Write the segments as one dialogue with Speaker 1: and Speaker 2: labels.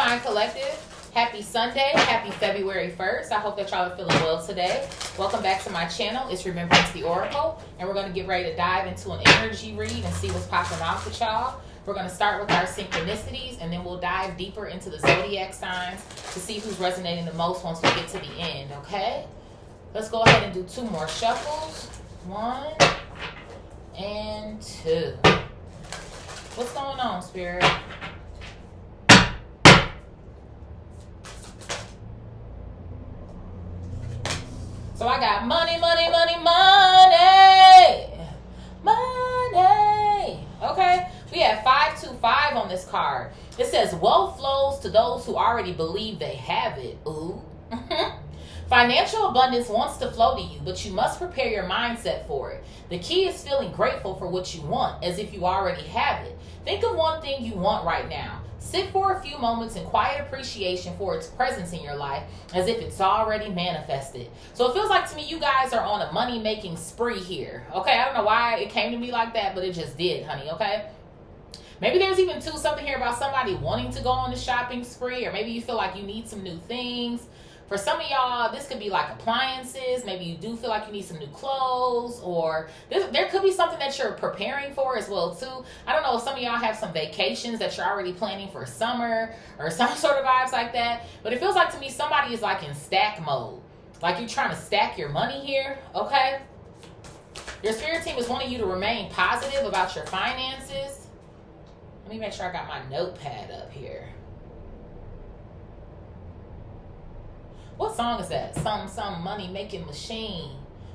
Speaker 1: Divine Collective, happy Sunday, happy February 1st. I hope that y'all are feeling well today. Welcome back to my channel. It's Remembrance the Oracle, and we're going to get ready to dive into an energy read and see what's popping off with y'all. We're going to start with our synchronicities, and then we'll dive deeper into the zodiac signs to see who's resonating the most once we get to the end, okay? Let's go ahead and do 2 more shuffles. 1 and 2. What's going on, Spirit? So I got money, money, money, money. Money. Okay. We have 525 on this card. It says, wealth flows to those who already believe they have it. Ooh. Financial abundance wants to flow to you, but you must prepare your mindset for it. The key is feeling grateful for what you want, as if you already have it. Think of one thing you want right now. Sit for a few moments in quiet appreciation for its presence in your life, as if it's already manifested. So it feels like to me you guys are on a money-making spree here. Okay, I don't know why it came to me like that, but it just did, honey, okay? Maybe there's even something here about somebody wanting to go on a shopping spree, or maybe you feel like you need some new things. For some of y'all, this could be like appliances. Maybe you do feel like you need some new clothes, or there could be something that you're preparing for as well too. I don't know if some of y'all have some vacations that you're already planning for summer or some sort of vibes like that. But it feels like to me somebody is like in stack mode. Like you're trying to stack your money here, okay? Your spirit team is wanting you to remain positive about your finances. Let me make sure I got my notepad up here. What song is that? Some money making machine.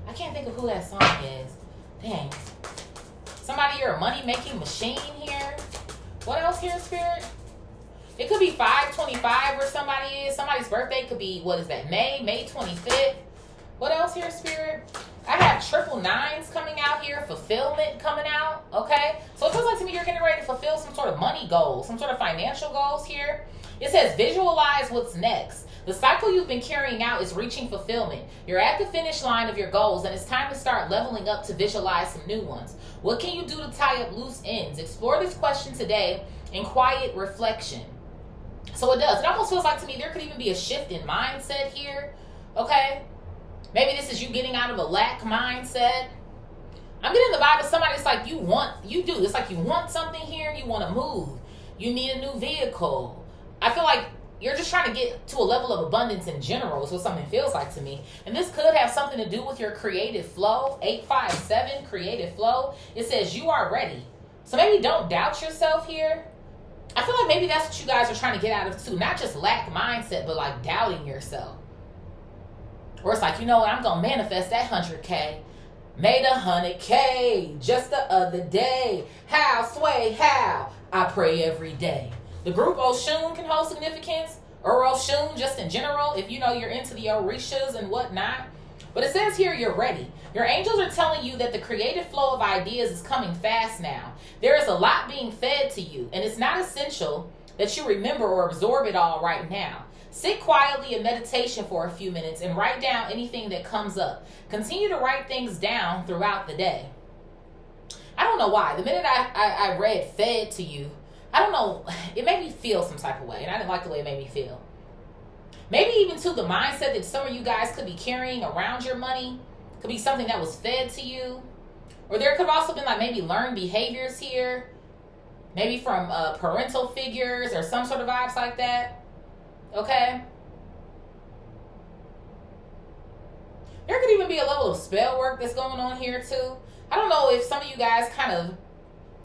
Speaker 1: I can't think of who that song is. Dang. Somebody, you're a money making machine here. What else here, Spirit? It could be 525 where somebody is. Somebody's birthday could be, what is that? May 25th. What else here, Spirit? I have 999s coming out here. Fulfillment coming out. Okay. So it feels like to me you're getting ready to fulfill some sort of money goals, some sort of financial goals here. It says visualize what's next. The cycle you've been carrying out is reaching fulfillment. You're at the finish line of your goals, and it's time to start leveling up to visualize some new ones. What can you do to tie up loose ends? Explore this question today in quiet reflection. So it does. It almost feels like to me there could even be a shift in mindset here. Okay? Maybe this is you getting out of a lack mindset. I'm getting the vibe of somebody. It's like it's like you want something here. You want to move. You need a new vehicle. I feel like you're just trying to get to a level of abundance in general is what something feels like to me. And this could have something to do with your creative flow. 857, creative flow. It says you are ready. So maybe don't doubt yourself here. I feel like maybe that's what you guys are trying to get out of too. Not just lack mindset, but like doubting yourself. Or it's like, you know what, I'm going to manifest that 100K. Made 100K just the other day. How, sway, how? I pray every day. The group Oshun can hold significance, or Oshun just in general, if you know you're into the Orishas and whatnot. But it says here you're ready. Your angels are telling you that the creative flow of ideas is coming fast now. There is a lot being fed to you, and it's not essential that you remember or absorb it all right now. Sit quietly in meditation for a few minutes and write down anything that comes up. Continue to write things down throughout the day. I don't know why. The minute I read fed to you, I don't know, it made me feel some type of way, and I didn't like the way it made me feel. Maybe even to the mindset that some of you guys could be carrying around your money, could be something that was fed to you, or there could have also been like maybe learned behaviors here, maybe from parental figures or some sort of vibes like that, okay? There could even be a level of spell work that's going on here too. I don't know if some of you guys kind of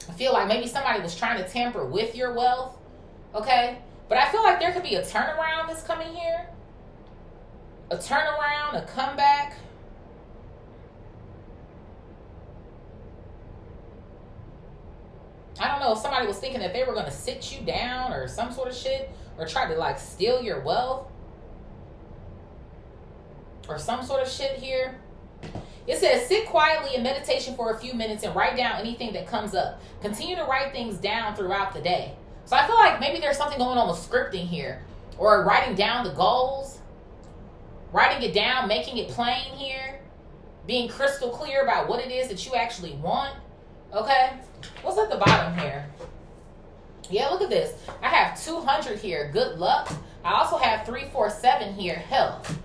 Speaker 1: I feel like maybe somebody was trying to tamper with your wealth, okay? But I feel like there could be a turnaround that's coming here. A turnaround, a comeback. I don't know if somebody was thinking that they were going to sit you down or some sort of shit, or try to like steal your wealth or some sort of shit here. It says, sit quietly in meditation for a few minutes and write down anything that comes up. Continue to write things down throughout the day. So I feel like maybe there's something going on with scripting here, or writing down the goals, writing it down, making it plain here, being crystal clear about what it is that you actually want. Okay? What's at the bottom here? Yeah, look at this. I have 200 here, good luck. I also have 347 here, health.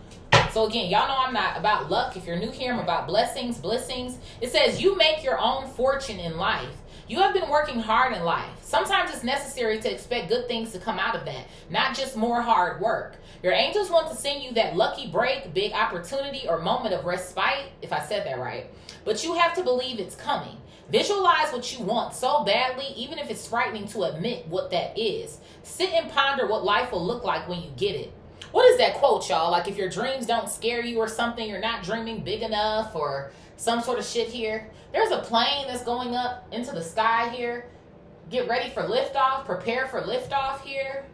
Speaker 1: So again, y'all know I'm not about luck. If you're new here, I'm about blessings. It says you make your own fortune in life. You have been working hard in life. Sometimes it's necessary to expect good things to come out of that, not just more hard work. Your angels want to send you that lucky break, big opportunity, or moment of respite, if I said that right. But you have to believe it's coming. Visualize what you want so badly, even if it's frightening to admit what that is. Sit and ponder what life will look like when you get it. What is that quote, y'all? Like, if your dreams don't scare you or something, you're not dreaming big enough or some sort of shit here. There's a plane that's going up into the sky here. Get ready for liftoff. Prepare for liftoff here.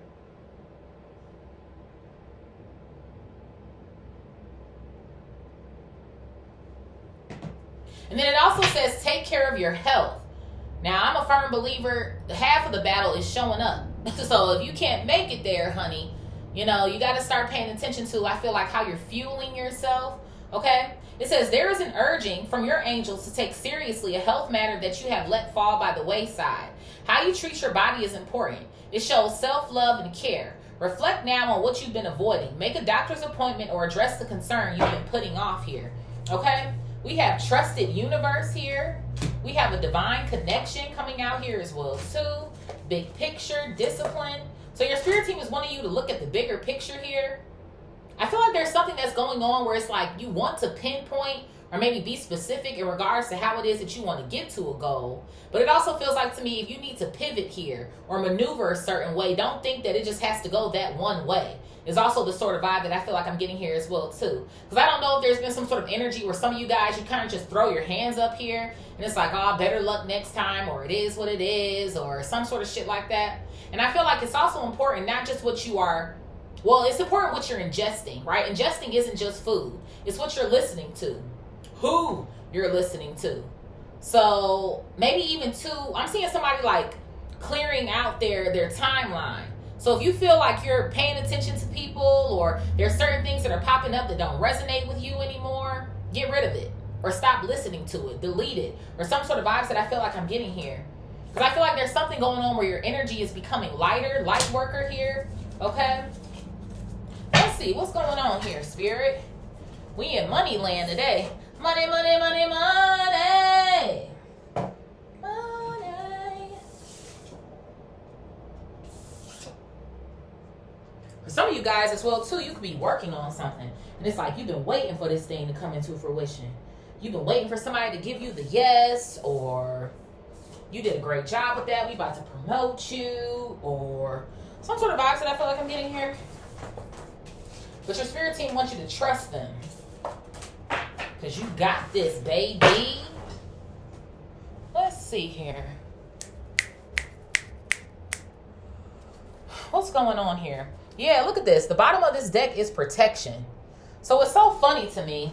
Speaker 1: And then it also says take care of your health. Now, I'm a firm believer, half of the battle is showing up. So if you can't make it there, honey, you know, you got to start paying attention to, I feel like, how you're fueling yourself. Okay? It says there is an urging from your angels to take seriously a health matter that you have let fall by the wayside. How you treat your body is important. It shows self-love and care. Reflect now on what you've been avoiding. Make a doctor's appointment or address the concern you've been putting off here. Okay? We have trusted universe here. We have a divine connection coming out here as well too. Big picture, discipline. So your spirit team is wanting you to look at the bigger picture here. I feel like there's something that's going on where it's like you want to pinpoint or maybe be specific in regards to how it is that you want to get to a goal. But it also feels like to me, if you need to pivot here or maneuver a certain way, don't think that it just has to go that one way. It's also the sort of vibe that I feel like I'm getting here as well too. Because I don't know if there's been some sort of energy where some of you guys, you kind of just throw your hands up here and it's like, oh, better luck next time, or it is what it is, or some sort of shit like that. And I feel like it's also important, not just what you are, well, it's important what you're ingesting, right? Ingesting isn't just food. It's what you're listening to, who you're listening to. So maybe even too, I'm seeing somebody like clearing out their timeline. So if you feel like you're paying attention to people or there's certain things that are popping up that don't resonate with you anymore, get rid of it or stop listening to it, delete it, or some sort of vibes that I feel like I'm getting here. Because I feel like there's something going on where your energy is becoming lighter, light worker here, okay? Let's see, what's going on here, Spirit? We in money land today. Money, money, money, money. Money. For some of you guys as well, too, you could be working on something. And it's like you've been waiting for this thing to come into fruition. You've been waiting for somebody to give you the yes, or you did a great job with that, we about to promote you, or some sort of vibes that I feel like I'm getting here. But your spirit team wants you to trust them. Because you got this, baby. Let's see here. What's going on here? Yeah, look at this. The bottom of this deck is protection. So it's so funny to me.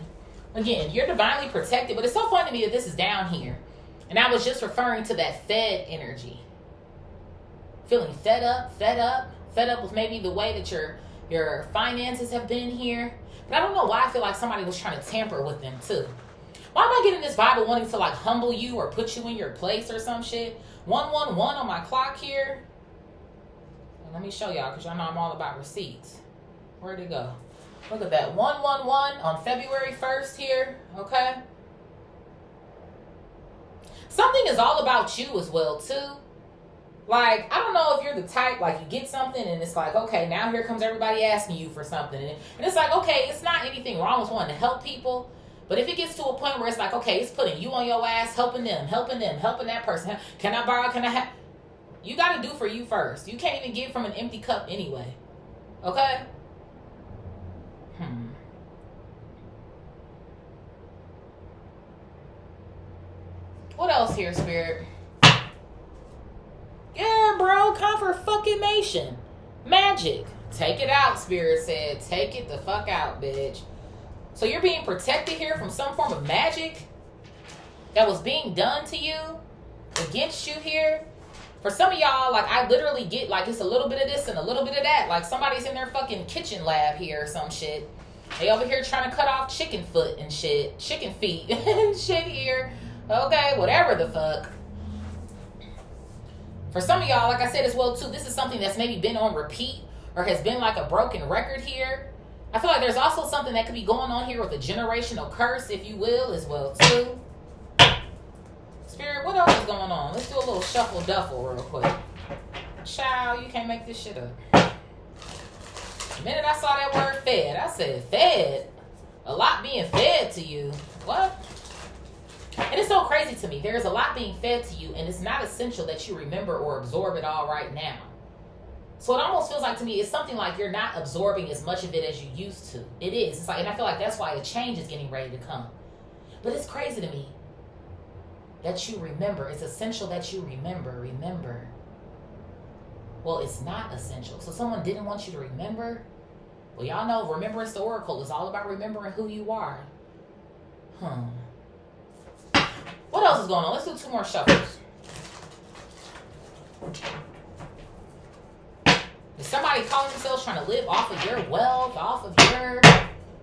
Speaker 1: Again, you're divinely protected, but it's so funny to me that this is down here. And I was just referring to that fed energy. Feeling fed up with maybe the way that your finances have been here. But I don't know why I feel like somebody was trying to tamper with them too. Why am I getting this vibe of wanting to like humble you or put you in your place or some shit? 111 on my clock here. And let me show y'all because y'all know I'm all about receipts. Where'd it go? Look at that. 111 on February 1st here. Okay. Something is all about you as well too. Like, I don't know if you're the type, like, you get something and it's like, okay, now here comes everybody asking you for something. And it's like, okay, it's not anything wrong with wanting to help people. But if it gets to a point where it's like, okay, it's putting you on your ass, helping them, helping that person. Can I borrow? Can I have? You got to do for you first. You can't even give from an empty cup anyway. Okay? What else here, Spirit? Yeah, bro, confirmation. Magic. Take it out, Spirit said. Take it the fuck out, bitch. So you're being protected here from some form of magic that was being done to you, against you here. For some of y'all, like, I literally get, like, it's a little bit of this and a little bit of that. Like, somebody's in their fucking kitchen lab here or some shit. They over here trying to cut off chicken foot and shit. Chicken feet and shit here. Okay, whatever the fuck. For some of y'all, like I said as well too, this is something that's maybe been on repeat or has been like a broken record here. I feel like there's also something that could be going on here with a generational curse, if you will, as well too. Spirit, what else is going on? Let's do a little shuffle duffle real quick. Child, you can't make this shit up. The minute I saw that word fed, I said, fed? A lot being fed to you? What? And it's so crazy to me. There's a lot being fed to you, and it's not essential that you remember or absorb it all right now. So it almost feels like to me, it's something like you're not absorbing as much of it as you used to. It is. It's like, and I feel like that's why a change is getting ready to come. But it's crazy to me that you remember. It's essential that you remember. Well, it's not essential. So someone didn't want you to remember? Well, y'all know Remembrance the Oracle is all about remembering who you are. What else is going on? Let's do 2 more shuffles. Is somebody calling themselves trying to live off of your wealth, off of your...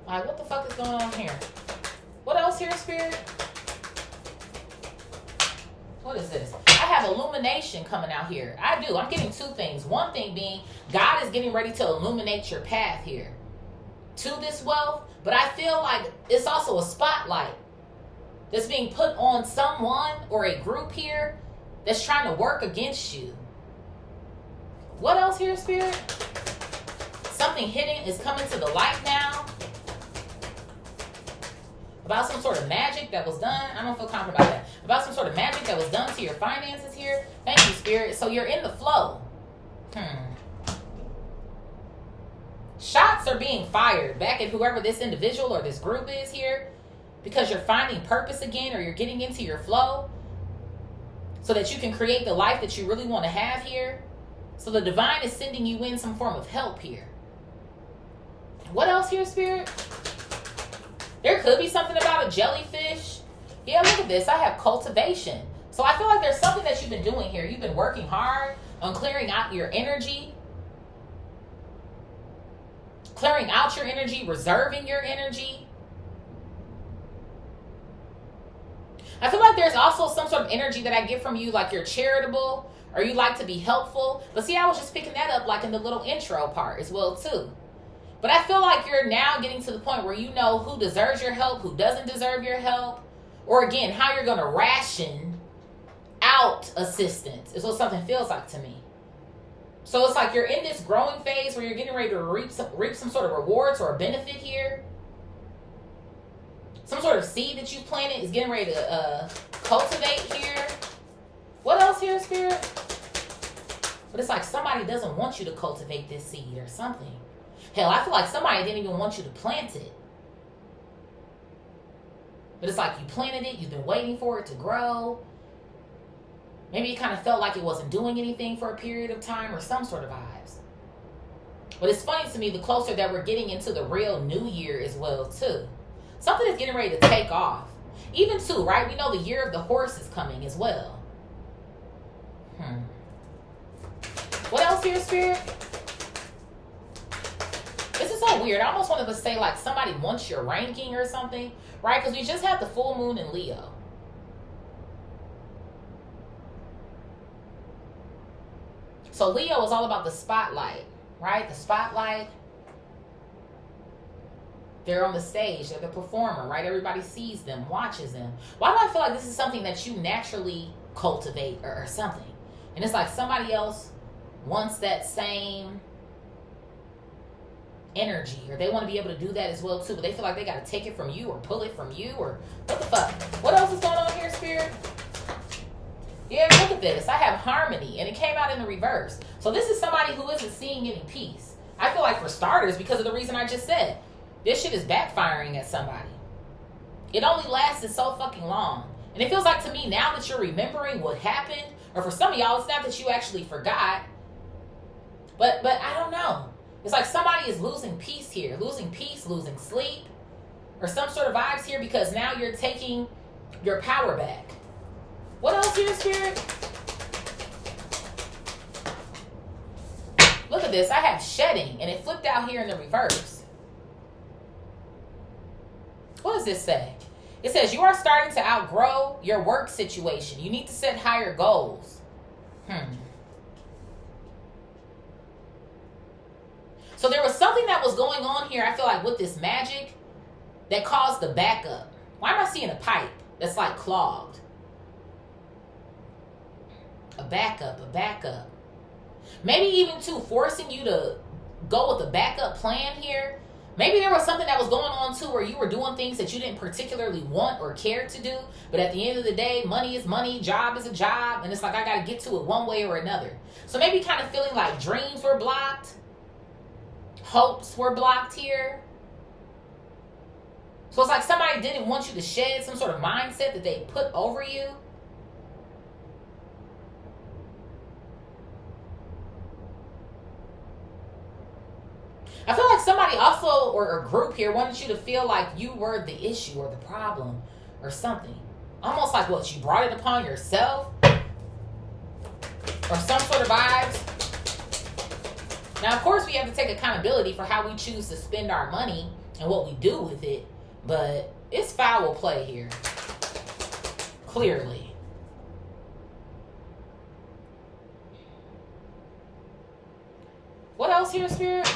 Speaker 1: Like, what the fuck is going on here? What else here, Spirit? What is this? I have illumination coming out here. I do. I'm getting 2 things. One thing being, God is getting ready to illuminate your path here to this wealth. But I feel like it's also a spotlight that's being put on someone or a group here that's trying to work against you. What else here, Spirit? Something hidden is coming to the light now. About some sort of magic that was done. I don't feel confident about that. About some sort of magic that was done to your finances here. Thank you, Spirit. So you're in the flow. Shots are being fired back at whoever this individual or this group is here, because you're finding purpose again, or you're getting into your flow so that you can create the life that you really want to have here. So the divine is sending you in some form of help here. What else here, Spirit? There could be something about a jellyfish. Yeah, look at this. I have cultivation. So I feel like there's something that you've been doing here. You've been working hard on clearing out your energy. Clearing out your energy, reserving your energy. I feel like there's also some sort of energy that I get from you, like you're charitable or you like to be helpful. But see, I was just picking that up like in the little intro part as well too. But I feel like you're now getting to the point where you know who deserves your help, who doesn't deserve your help. Or again, how you're going to ration out assistance is what something feels like to me. So it's like you're in this growing phase where you're getting ready to reap some sort of rewards or a benefit here. Some sort of seed that you planted is getting ready to cultivate here. What else here, Spirit? But it's like somebody doesn't want you to cultivate this seed or something. Hell, I feel like somebody didn't even want you to plant it. But it's like you planted it, you've been waiting for it to grow. Maybe you kind of felt like it wasn't doing anything for a period of time or some sort of vibes. But it's funny to me, the closer that we're getting into the real new year as well, too. Something is getting ready to take off. Even, too, right? We know the year of the horse is coming as well. What else here, Spirit? This is so weird. I almost wanted to say like somebody wants your ranking or something, right? Because we just had the full moon in Leo. So Leo is all about the spotlight, right? The spotlight. They're on the stage. They're the performer, right? Everybody sees them, watches them. Why do I feel like this is something that you naturally cultivate or something? And it's like somebody else wants that same energy, or they want to be able to do that as well too, but they feel like they got to take it from you or pull it from you, or what the fuck? What else is going on here, Spirit? Yeah, look at this. I have harmony, and it came out in the reverse. So this is somebody who isn't seeing any peace. I feel like for starters, because of the reason I just said, this shit is backfiring at somebody. It only lasted so fucking long. And it feels like to me, now that you're remembering what happened, or for some of y'all, it's not that you actually forgot, but I don't know. It's like somebody is losing peace here, losing peace, losing sleep, or some sort of vibes here, because now you're taking your power back. What else here, Spirit? Look at this. I have shedding, and it flipped out here in the reverse. What does this say? It says you are starting to outgrow your work situation. You need to set higher goals. So there was something that was going on here, I feel like, with this magic that caused the backup. Why am I seeing a pipe that's like clogged? A backup. Maybe even too forcing you to go with a backup plan here. Maybe there was something that was going on too where you were doing things that you didn't particularly want or care to do. But at the end of the day, money is money, job is a job. And it's like, I got to get to it one way or another. So maybe kind of feeling like dreams were blocked. Hopes were blocked here. So it's like somebody didn't want you to shed some sort of mindset that they put over you. I feel like somebody also, or a group here, wanted you to feel like you were the issue or the problem or something. Almost like what, you brought it upon yourself? Or some sort of vibes? Now, of course, we have to take accountability for how we choose to spend our money and what we do with it. But it's foul play here. Clearly. What else here, Spirit?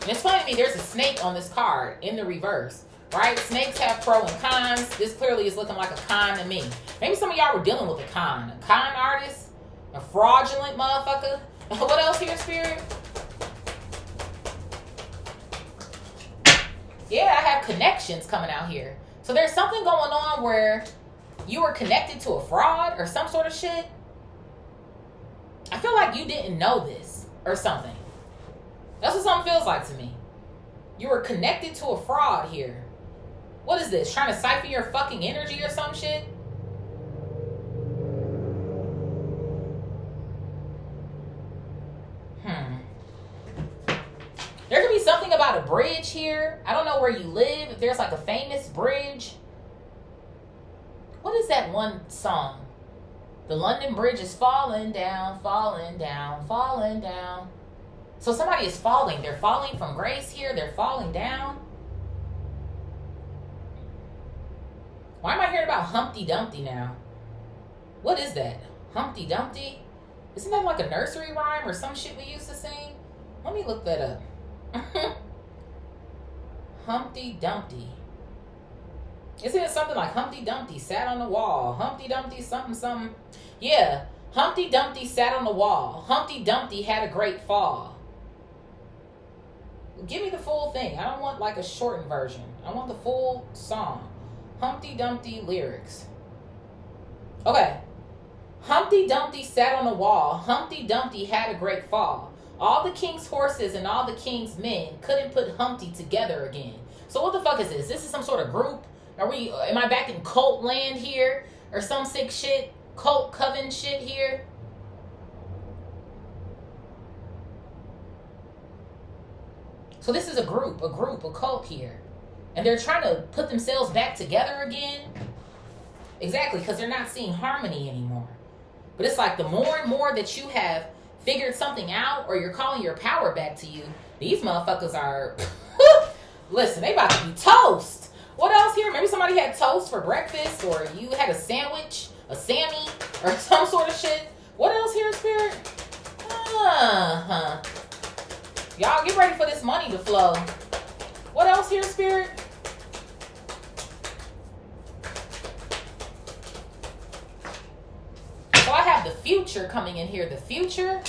Speaker 1: And it's funny to me, there's a snake on this card in the reverse, right? Snakes have pro and cons. This clearly is looking like a con to me. Maybe some of y'all were dealing with a con artist, a fraudulent motherfucker. What else here, Spirit? Yeah, I have connections coming out here. So there's something going on where you were connected to a fraud or some sort of shit. I feel like you didn't know this or something. That's what something feels like to me. You were connected to a fraud here. What is this? Trying to siphon your fucking energy or some shit? There could be something about a bridge here. I don't know where you live. If there's like a famous bridge. What is that one song? The London Bridge is falling down, falling down, falling down. So somebody is falling. They're falling from grace here. They're falling down. Why am I hearing about Humpty Dumpty now? What is that? Humpty Dumpty? Isn't that like a nursery rhyme or some shit we used to sing? Let me look that up. Humpty Dumpty. Isn't it something like Humpty Dumpty sat on the wall? Humpty Dumpty something something. Yeah. Humpty Dumpty sat on the wall. Humpty Dumpty had a great fall. Give me the full thing. I don't want like a shortened version. I want the full song. Humpty Dumpty lyrics. Okay. Humpty Dumpty sat on the wall. Humpty Dumpty had a great fall. All the king's horses and all the king's men couldn't put Humpty together again. So what the fuck is this? This is some sort of group? Am I back in cult land here? Or some sick shit? Cult coven shit here? So this is a cult here. And they're trying to put themselves back together again. Exactly, because they're not seeing harmony anymore. But it's like the more and more that you have figured something out or you're calling your power back to you, these motherfuckers are, listen, they about to be toast. What else here? Maybe somebody had toast for breakfast or you had a sandwich, a Sammy, or some sort of shit. What else here, Spirit? Y'all get ready for this money to flow. What else here, Spirit? So I have the future coming in here. The future?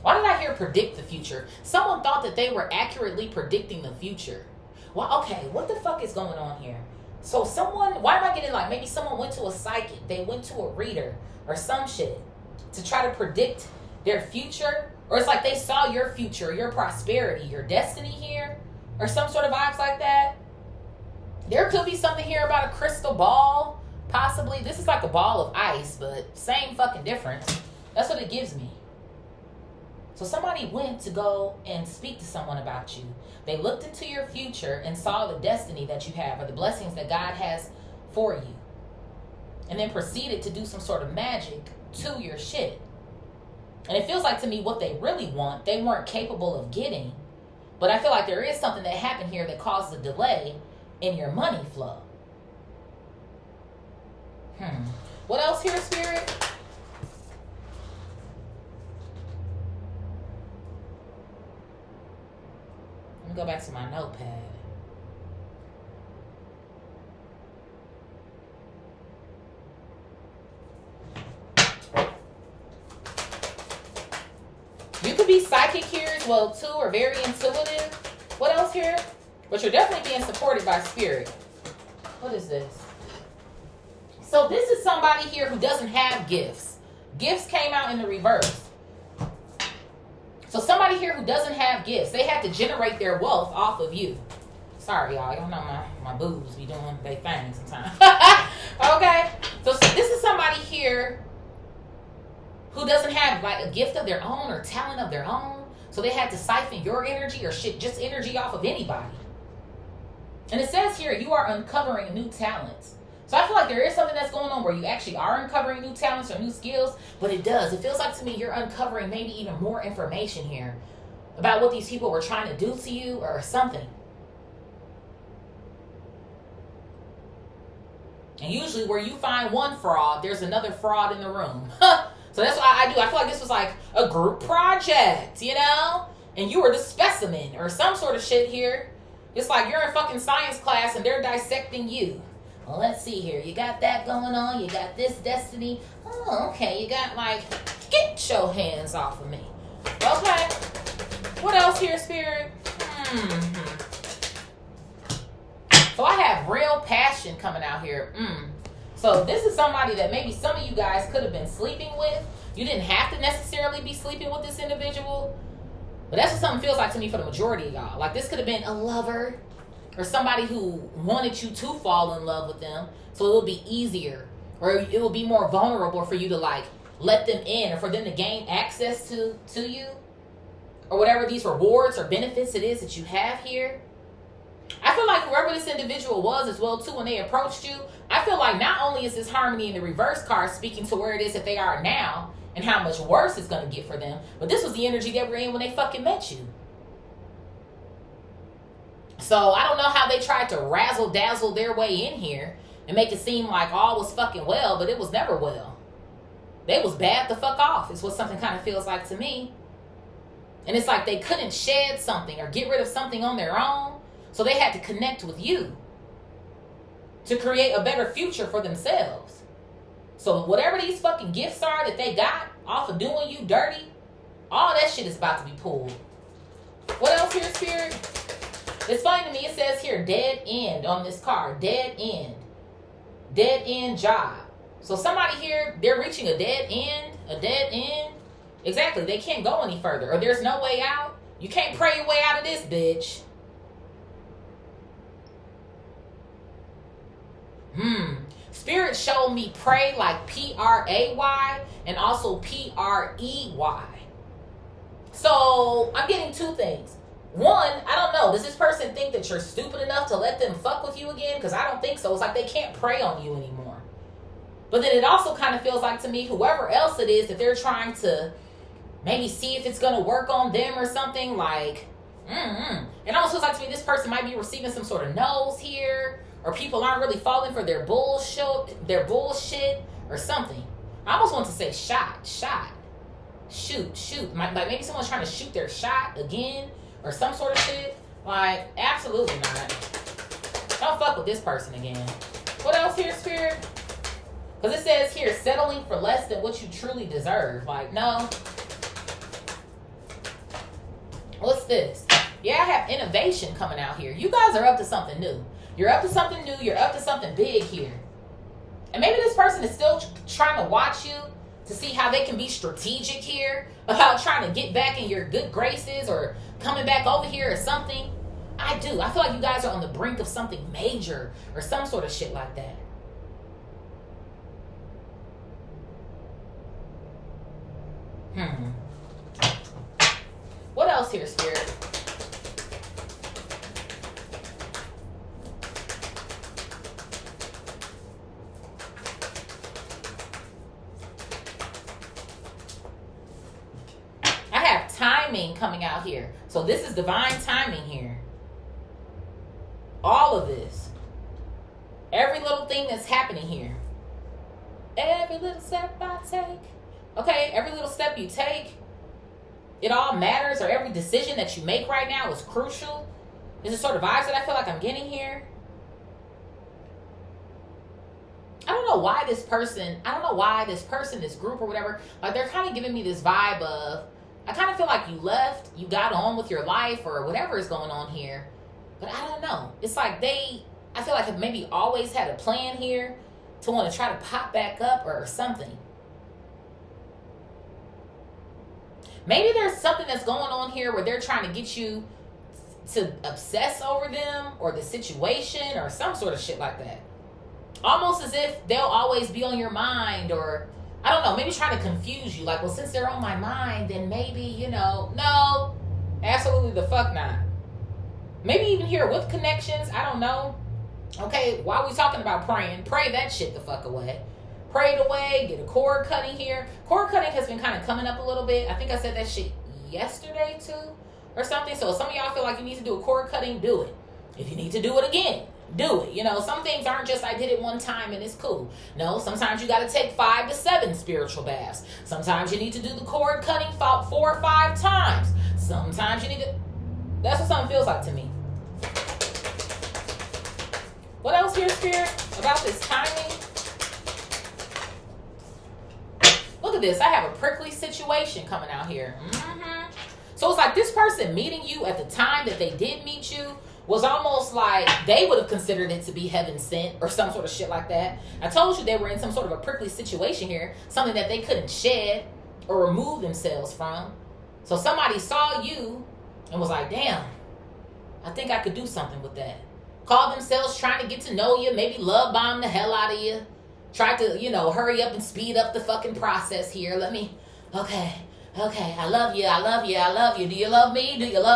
Speaker 1: Why did I hear predict the future? Someone thought that they were accurately predicting the future. Well, okay, what the fuck is going on here? So why am I getting like, maybe someone went to a psychic, they went to a reader or some shit to try to predict their future? Or it's like they saw your future, your prosperity, your destiny here, or some sort of vibes like that. There could be something here about a crystal ball, possibly. This is like a ball of ice, but same fucking difference. That's what it gives me. So somebody went to go and speak to someone about you. They looked into your future and saw the destiny that you have or the blessings that God has for you. And then proceeded to do some sort of magic to your shit. And it feels like to me what they really want, they weren't capable of getting. But I feel like there is something that happened here that caused a delay in your money flow. What else here, Spirit? me go back to my notepad. You could be psychic here as well too, or very intuitive. What else here? But you're definitely being supported by spirit. What is this? So this is somebody here who doesn't have gifts. Gifts came out in the reverse. So somebody here who doesn't have gifts, they have to generate their wealth off of you. Sorry, y'all. Y'all know my boobs be doing their thing sometimes. Okay? So this is somebody here who doesn't have like a gift of their own or talent of their own. So they had to siphon your energy or shit, just energy off of anybody. And it says here, you are uncovering new talents. So I feel like there is something that's going on where you actually are uncovering new talents or new skills, but it feels like to me you're uncovering maybe even more information here about what these people were trying to do to you or something. And usually where you find one fraud, there's another fraud in the room. So that's what I do. I feel like this was like a group project, you know? And you were the specimen or some sort of shit here. It's like you're in fucking science class and they're dissecting you. Well, let's see here. You got that going on. You got this destiny. Oh, okay. You got like, get your hands off of me. Okay. What else here, Spirit? So I have real passion coming out here. So this is somebody that maybe some of you guys could have been sleeping with. You didn't have to necessarily be sleeping with this individual. But that's what something feels like to me for the majority of y'all. Like this could have been a lover or somebody who wanted you to fall in love with them. So it will be easier or it will be more vulnerable for you to like let them in or for them to gain access to you or whatever these rewards or benefits it is that you have here. I feel like whoever this individual was as well too when they approached you, I feel like not only is this harmony in the reverse card speaking to where it is that they are now and how much worse it's going to get for them, but this was the energy they were in when they fucking met you. So I don't know how they tried to razzle dazzle their way in here and make it seem like all was fucking well, but it was never well. They was bad the fuck off is what something kind of feels like to me. And it's like they couldn't shed something or get rid of something on their own, so they had to connect with you to create a better future for themselves. So whatever these fucking gifts are that they got off of doing you dirty, all that shit is about to be pulled. What else here, Spirit? It's funny to me, it says here, dead end on this card. Dead end. Dead end job. So somebody here, they're reaching a dead end. A dead end. Exactly, they can't go any further. Or there's no way out. You can't pray your way out of this, bitch. Spirit showed me pray like P-R-A-Y and also P-R-E-Y. So I'm getting two things. One, I don't know. Does this person think that you're stupid enough to let them fuck with you again? Because I don't think so. It's like they can't prey on you anymore. But then it also kind of feels like to me, whoever else it is that they're trying to maybe see if it's going to work on them or something like, It also feels like to me this person might be receiving some sort of no's here, or people aren't really falling for their bullshit or something. I almost want to say shot, shoot. Like maybe someone's trying to shoot their shot again or some sort of shit. Like, absolutely not. Don't fuck with this person again. What else here, Spirit? Because it says here, settling for less than what you truly deserve. Like, no. What's this? Yeah, I have innovation coming out here. You guys are up to something new. You're up to something new. You're up to something big here. And maybe this person is still trying to watch you to see how they can be strategic here about trying to get back in your good graces or coming back over here or something. I do. I feel like you guys are on the brink of something major or some sort of shit like that. What else here, Spirit? I have timing coming out here. So this is divine timing here. All of this. Every little thing that's happening here. Every little step I take. Okay, every little step you take, it all matters, or every decision that you make right now is crucial. Is the sort of vibes that I feel like I'm getting here. I don't know why this person, this group or whatever, like they're kind of giving me this vibe of, I kind of feel like you left, you got on with your life or whatever is going on here. But I don't know. It's like I feel like have maybe always had a plan here to want to try to pop back up or something. Maybe there's something that's going on here where they're trying to get you to obsess over them or the situation or some sort of shit like that. Almost as if they'll always be on your mind, or I don't know, maybe trying to confuse you. Like, well, since they're on my mind, then maybe, no, absolutely the fuck not. Maybe even here with connections, I don't know. Okay, while we talking about praying, pray that shit the fuck away. Pray it away, get a cord cutting here. Cord cutting has been kind of coming up a little bit. I think I said that shit yesterday too, or something. So some of y'all feel like you need to do a cord cutting, do it. If you need to do it again, do it. Some things aren't just I did it one time and it's cool. No, sometimes you got to take 5 to 7 spiritual baths. Sometimes you need to do the cord cutting 4 or 5 times. Sometimes you need to... That's what something feels like to me. What else here, Spirit, about this timing? Look at this. I have a prickly situation coming out here. So it's like this person meeting you at the time that they did meet you was almost like they would have considered it to be heaven sent or some sort of shit like that. I told you they were in some sort of a prickly situation here, something that they couldn't shed or remove themselves from. So somebody saw you and was like, damn, I think I could do something with that. Call themselves trying to get to know you, maybe love bomb the hell out of you. Try to, hurry up and speed up the fucking process here. Okay, I love you. Do you love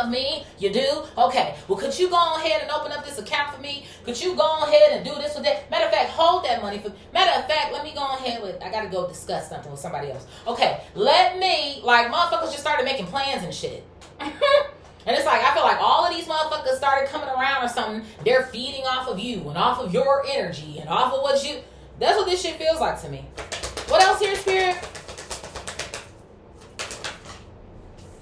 Speaker 1: me? You do? Okay, well, could you go ahead and open up this account for me? Could you go ahead and do this with that? Matter of fact, hold that money for... Matter of fact, let me go ahead with... I gotta go discuss something with somebody else. Okay, motherfuckers just started making plans and shit. And it's like, I feel like all of these motherfuckers started coming around or something. They're feeding off of you and off of your energy and off of what you... That's what this shit feels like to me. What else here, Spirit?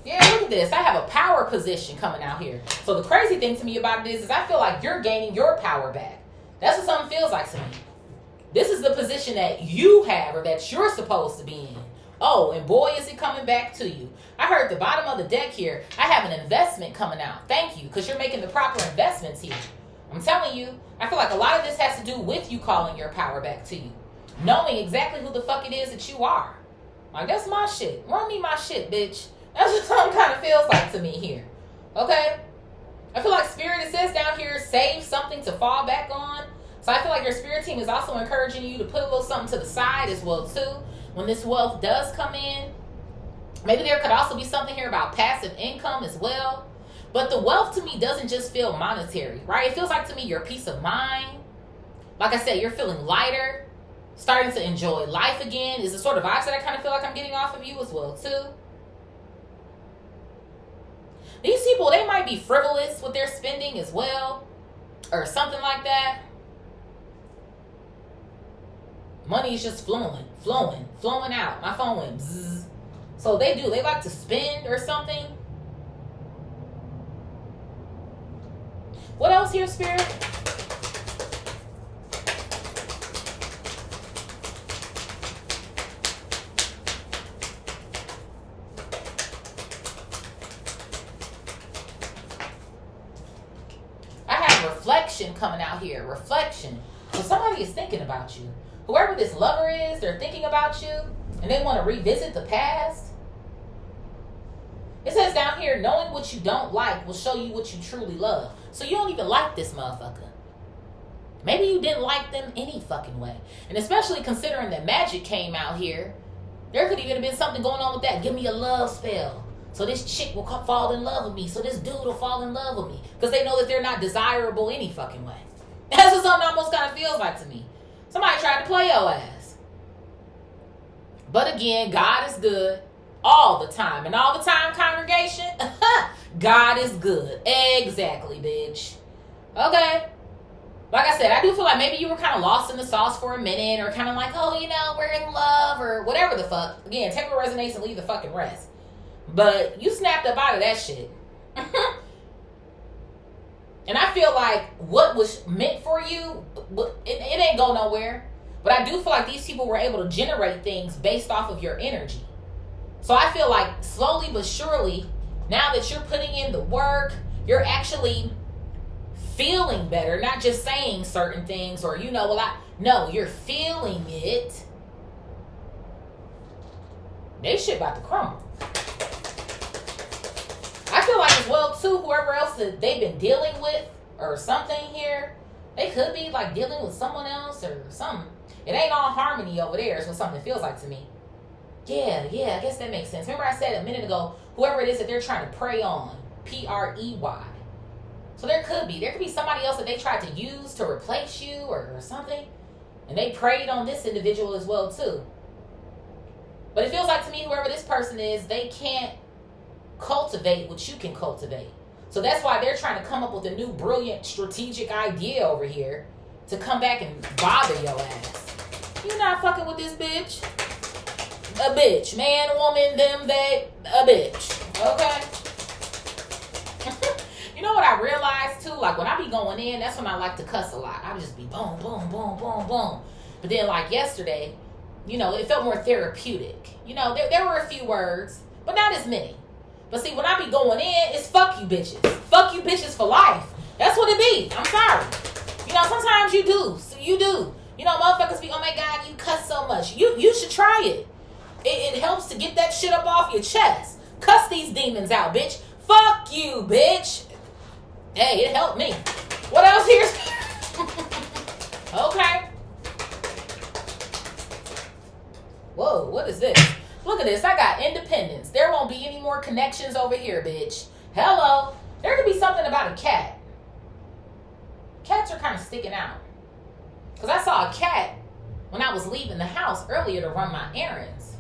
Speaker 1: Yeah, look at this. I have a power position coming out here. So the crazy thing to me about this is I feel like you're gaining your power back. That's what something feels like to me. This is the position that you have or that you're supposed to be in. Oh, and boy, is it coming back to you. I heard the bottom of the deck here. I have an investment coming out. Thank you, because you're making the proper investments here. I'm telling you, I feel like a lot of this has to do with you calling your power back to you. Knowing exactly who the fuck it is that you are. Like, that's my shit. Run me my shit, bitch. That's what something kind of feels like to me here. Okay? I feel like Spirit, it says down here, save something to fall back on. So I feel like your Spirit team is also encouraging you to put a little something to the side as well, too. When this wealth does come in. Maybe there could also be something here about passive income as well. But the wealth to me doesn't just feel monetary, right? It feels like to me your peace of mind. Like I said, you're feeling lighter. Starting to enjoy life again. Is the sort of vibes that I kind of feel like I'm getting off of you as well, too. These people, they might be frivolous with their spending as well. Or something like that. Money is just flowing out. My phone went bzzz. So they like to spend or something. What else here, Spirit? I have reflection coming out here. Reflection. So somebody is thinking about you. Whoever this lover is, they're thinking about you. And they want to revisit the past. It says down here, knowing what you don't like will show you what you truly love. So you don't even like this motherfucker. Maybe you didn't like them any fucking way. And especially considering that magic came out here, there could even have been something going on with that. Give me a love spell. So this chick will fall in love with me. So this dude will fall in love with me. Because they know that they're not desirable any fucking way. That's what something almost kind of feels like to me. Somebody tried to play your ass. But again, God is good. All the time. And all the time, congregation, God is good. Exactly, bitch. Okay. Like I said, I do feel like maybe you were kind of lost in the sauce for a minute, or kind of like, oh, we're in love, or whatever the fuck. Again, take what resonates and leave the fucking rest. But you snapped up out of that shit. And I feel like what was meant for you, it ain't go nowhere. But I do feel like these people were able to generate things based off of your energy. So I feel like slowly but surely, now that you're putting in the work, you're actually feeling better, not just saying certain things or, no, you're feeling it. They shit about to crumble. I feel like as well too, whoever else that they've been dealing with or something here, they could be like dealing with someone else or something. It ain't all harmony over there is what something feels like to me. Yeah, I guess that makes sense. Remember I said a minute ago, whoever it is that they're trying to prey on, P-R-E-Y. So there could be somebody else that they tried to use to replace you or something. And they preyed on this individual as well too. But it feels like to me, whoever this person is, they can't cultivate what you can cultivate. So that's why they're trying to come up with a new brilliant strategic idea over here to come back and bother your ass. You not fucking with this bitch. A bitch. Man, woman, them, they, a bitch. Okay? You know what I realized too? Like when I be going in, that's when I like to cuss a lot. I would just be boom, boom, boom, boom, boom. But then like yesterday, it felt more therapeutic. There were a few words, but not as many. But see, when I be going in, it's fuck you bitches. Fuck you bitches for life. That's what it be. I'm sorry. Sometimes you do. So you do. Motherfuckers be, oh my God, you cuss so much. You should try it. It helps to get that shit up off your chest. Cuss these demons out, bitch. Fuck you, bitch. Hey, it helped me. What else here? Okay. Whoa, what is this? Look at this. I got independence. There won't be any more connections over here, bitch. Hello. There could be something about a cat. Cats are kind of sticking out. Because I saw a cat when I was leaving the house earlier to run my errands.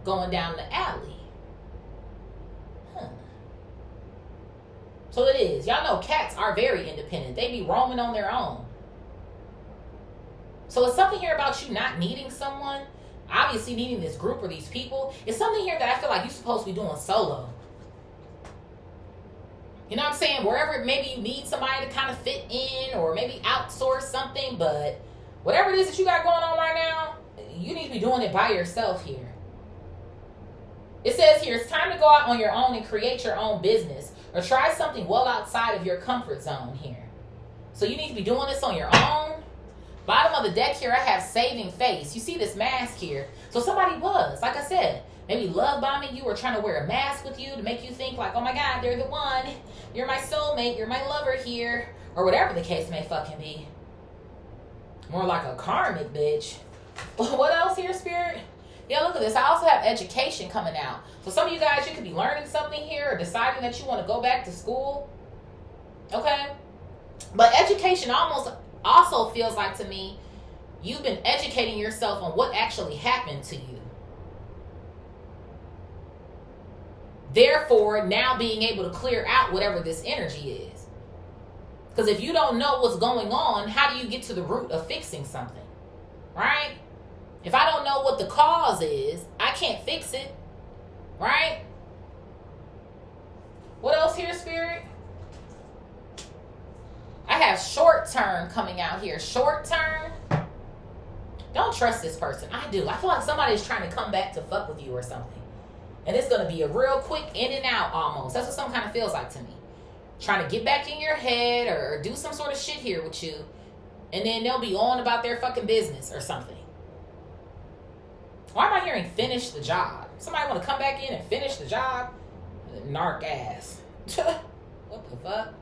Speaker 1: Going down the alley. So it is. Y'all know cats are very independent. They be roaming on their own. So it's something here about you not needing someone. Obviously needing this group or these people. It's something here that I feel like you're supposed to be doing solo. You know what I'm saying? Wherever maybe you need somebody to kind of fit in or maybe outsource something. But whatever it is that you got going on right now, you need to be doing it by yourself here. It says here, it's time to go out on your own and create your own business. Or try something well outside of your comfort zone here. So you need to be doing this on your own. Bottom of the deck here, I have saving face. You see this mask here. So somebody was, like I said, maybe love bombing you or trying to wear a mask with you to make you think like, oh my God, they're the one. You're my soulmate. You're my lover here. Or whatever the case may fucking be. More like a karmic bitch. What else here, Spirit? Yeah, look at this. I also have education coming out. So some of you guys, you could be learning something here or deciding that you want to go back to school. Okay? But education also feels like to me, you've been educating yourself on what actually happened to you. Therefore, now being able to clear out whatever this energy is. Because if you don't know what's going on, how do you get to the root of fixing something? Right? If I don't know what the cause is, I can't fix it. Right? What else here, Spirit? I have short term coming out here. Short term. Don't trust this person. I do. I feel like somebody's trying to come back to fuck with you or something. And it's going to be a real quick in and out almost. That's what some kind of feels like to me. Trying to get back in your head or do some sort of shit here with you. And then they'll be on about their fucking business or something. Why am I hearing finish the job? Somebody want to come back in and finish the job? Narc ass. What the fuck?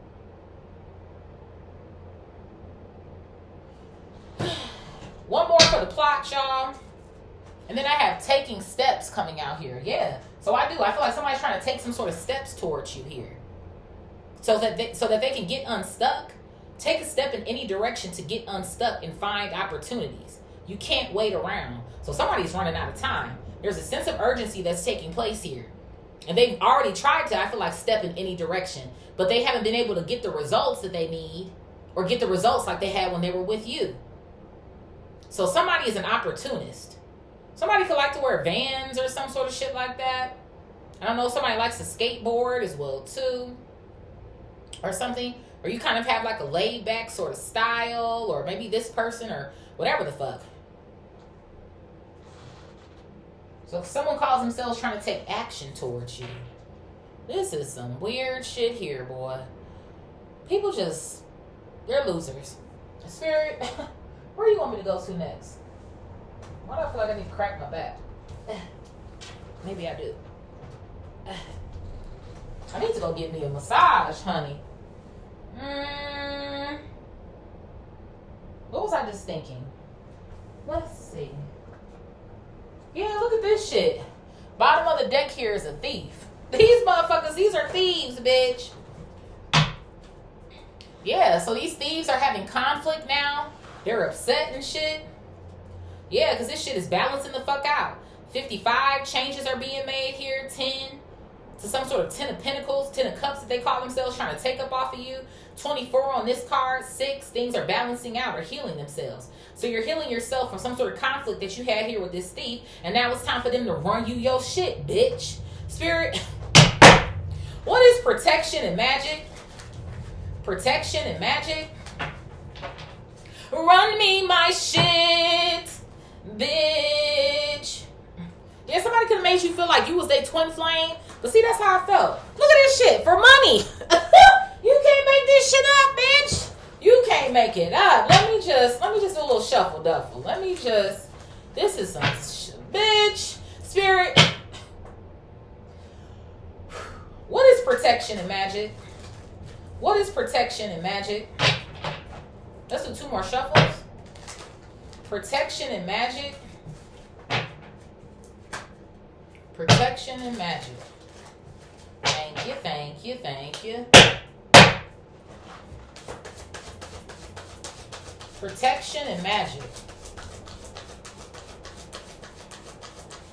Speaker 1: One more for the plot, y'all. And then I have taking steps coming out here. Yeah. So I do. I feel like somebody's trying to take some sort of steps towards you here. So that they can get unstuck. Take a step in any direction to get unstuck and find opportunities. You can't wait around. So somebody's running out of time. There's a sense of urgency that's taking place here. And they've already tried to, I feel like, step in any direction. But they haven't been able to get the results that they need. Or get the results like they had when they were with you. So somebody is an opportunist. Somebody could like to wear Vans or some sort of shit like that. I don't know. Somebody likes to skateboard as well, too. Or something. Or you kind of have like a laid back sort of style, or maybe this person, or whatever the fuck. So if someone calls themselves trying to take action towards you, this is some weird shit here, boy. People just, they're losers. Spirit, where do you want me to go to next? Why do I feel like I need to crack my back? Maybe I do. I need to go get me a massage, honey. What was I just thinking? Let's see. Yeah, look at this shit. Bottom of the deck here is a thief. These motherfuckers, these are thieves, bitch. Yeah, so these thieves are having conflict now. They're upset and shit. Yeah, because this shit is balancing the fuck out. 55 changes are being made here. 10 to some sort of 10 of pentacles, 10 of cups that they call themselves, trying to take up off of you. 24 on this card. 6, things are balancing out or healing themselves. So you're healing yourself from some sort of conflict that you had here with this thief. And now it's time for them to run you your shit, bitch. Spirit, what is protection and magic? Protection and magic. Run me my shit, bitch. Yeah, somebody could have made you feel like you was their twin flame. But see, that's how I felt. Look at this shit. For money. You can't make this shit up, bitch. You can't make it up. Let me just do a little shuffle duffle. This is some bitch. Spirit. What is protection and magic? What is protection and magic? Let's do 2 more shuffles. Protection and magic. Protection and magic. Thank you, thank you, thank you. Protection and magic.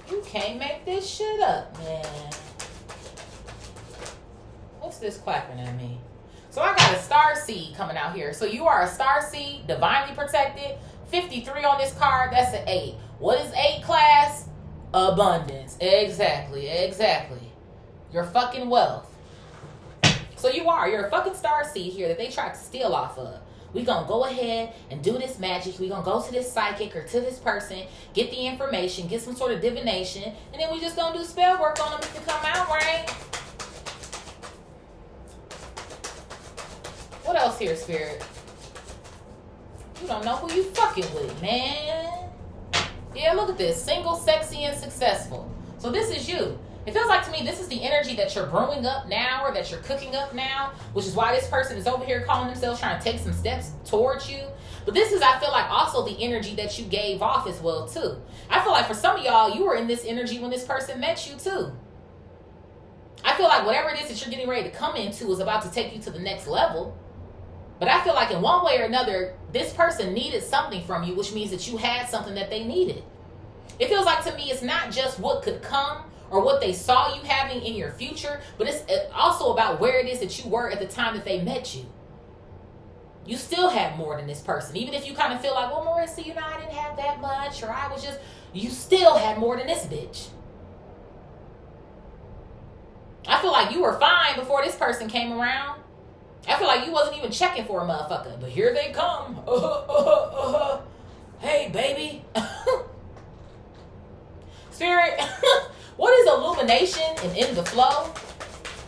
Speaker 1: You can't make this shit up, man. What's this clapping at me? So I got a star seed coming out here. So you are a star seed, divinely protected. 53 on this card, that's an 8. What is 8 class? Abundance. Exactly. Your fucking wealth. So you're a fucking star seed here that they tried to steal off of. We gonna go ahead and do this magic. We gonna go to this psychic or to this person, get the information, get some sort of divination, and then we just gonna do spell work on them to come out, right? What else here, Spirit? You don't know who you fucking with, man. Yeah, look at this. Single, sexy, and successful. So this is you. It feels like to me this is the energy that you're brewing up now or that you're cooking up now, which is why this person is over here calling themselves trying to take some steps towards you. But this is, I feel like, also the energy that you gave off as well, too. I feel like for some of y'all, you were in this energy when this person met you, too. I feel like whatever it is that you're getting ready to come into is about to take you to the next level. But I feel like in one way or another, this person needed something from you, which means that you had something that they needed. It feels like to me it's not just what could come or what they saw you having in your future, but it's also about where it is that you were at the time that they met you. You still had more than this person. Even if you kind of feel like, well, Marisa, I didn't have that much, or you still had more than this bitch. I feel like you were fine before this person came around. I feel like you wasn't even checking for a motherfucker, but here they come. Hey, baby. Spirit, what is illumination and in the flow?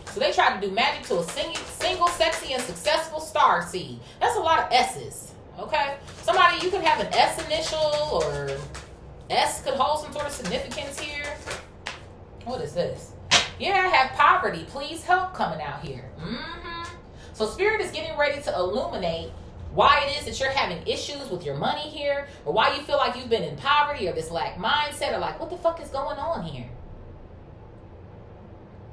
Speaker 1: So they tried to do magic to a single, sexy, and successful star seed. That's a lot of S's, okay? Somebody, you could have an S initial, or S could hold some sort of significance here. What is this? Yeah, I have poverty. Please help coming out here. So Spirit is getting ready to illuminate why it is that you're having issues with your money here, or why you feel like you've been in poverty or this lack mindset, or like, what the fuck is going on here?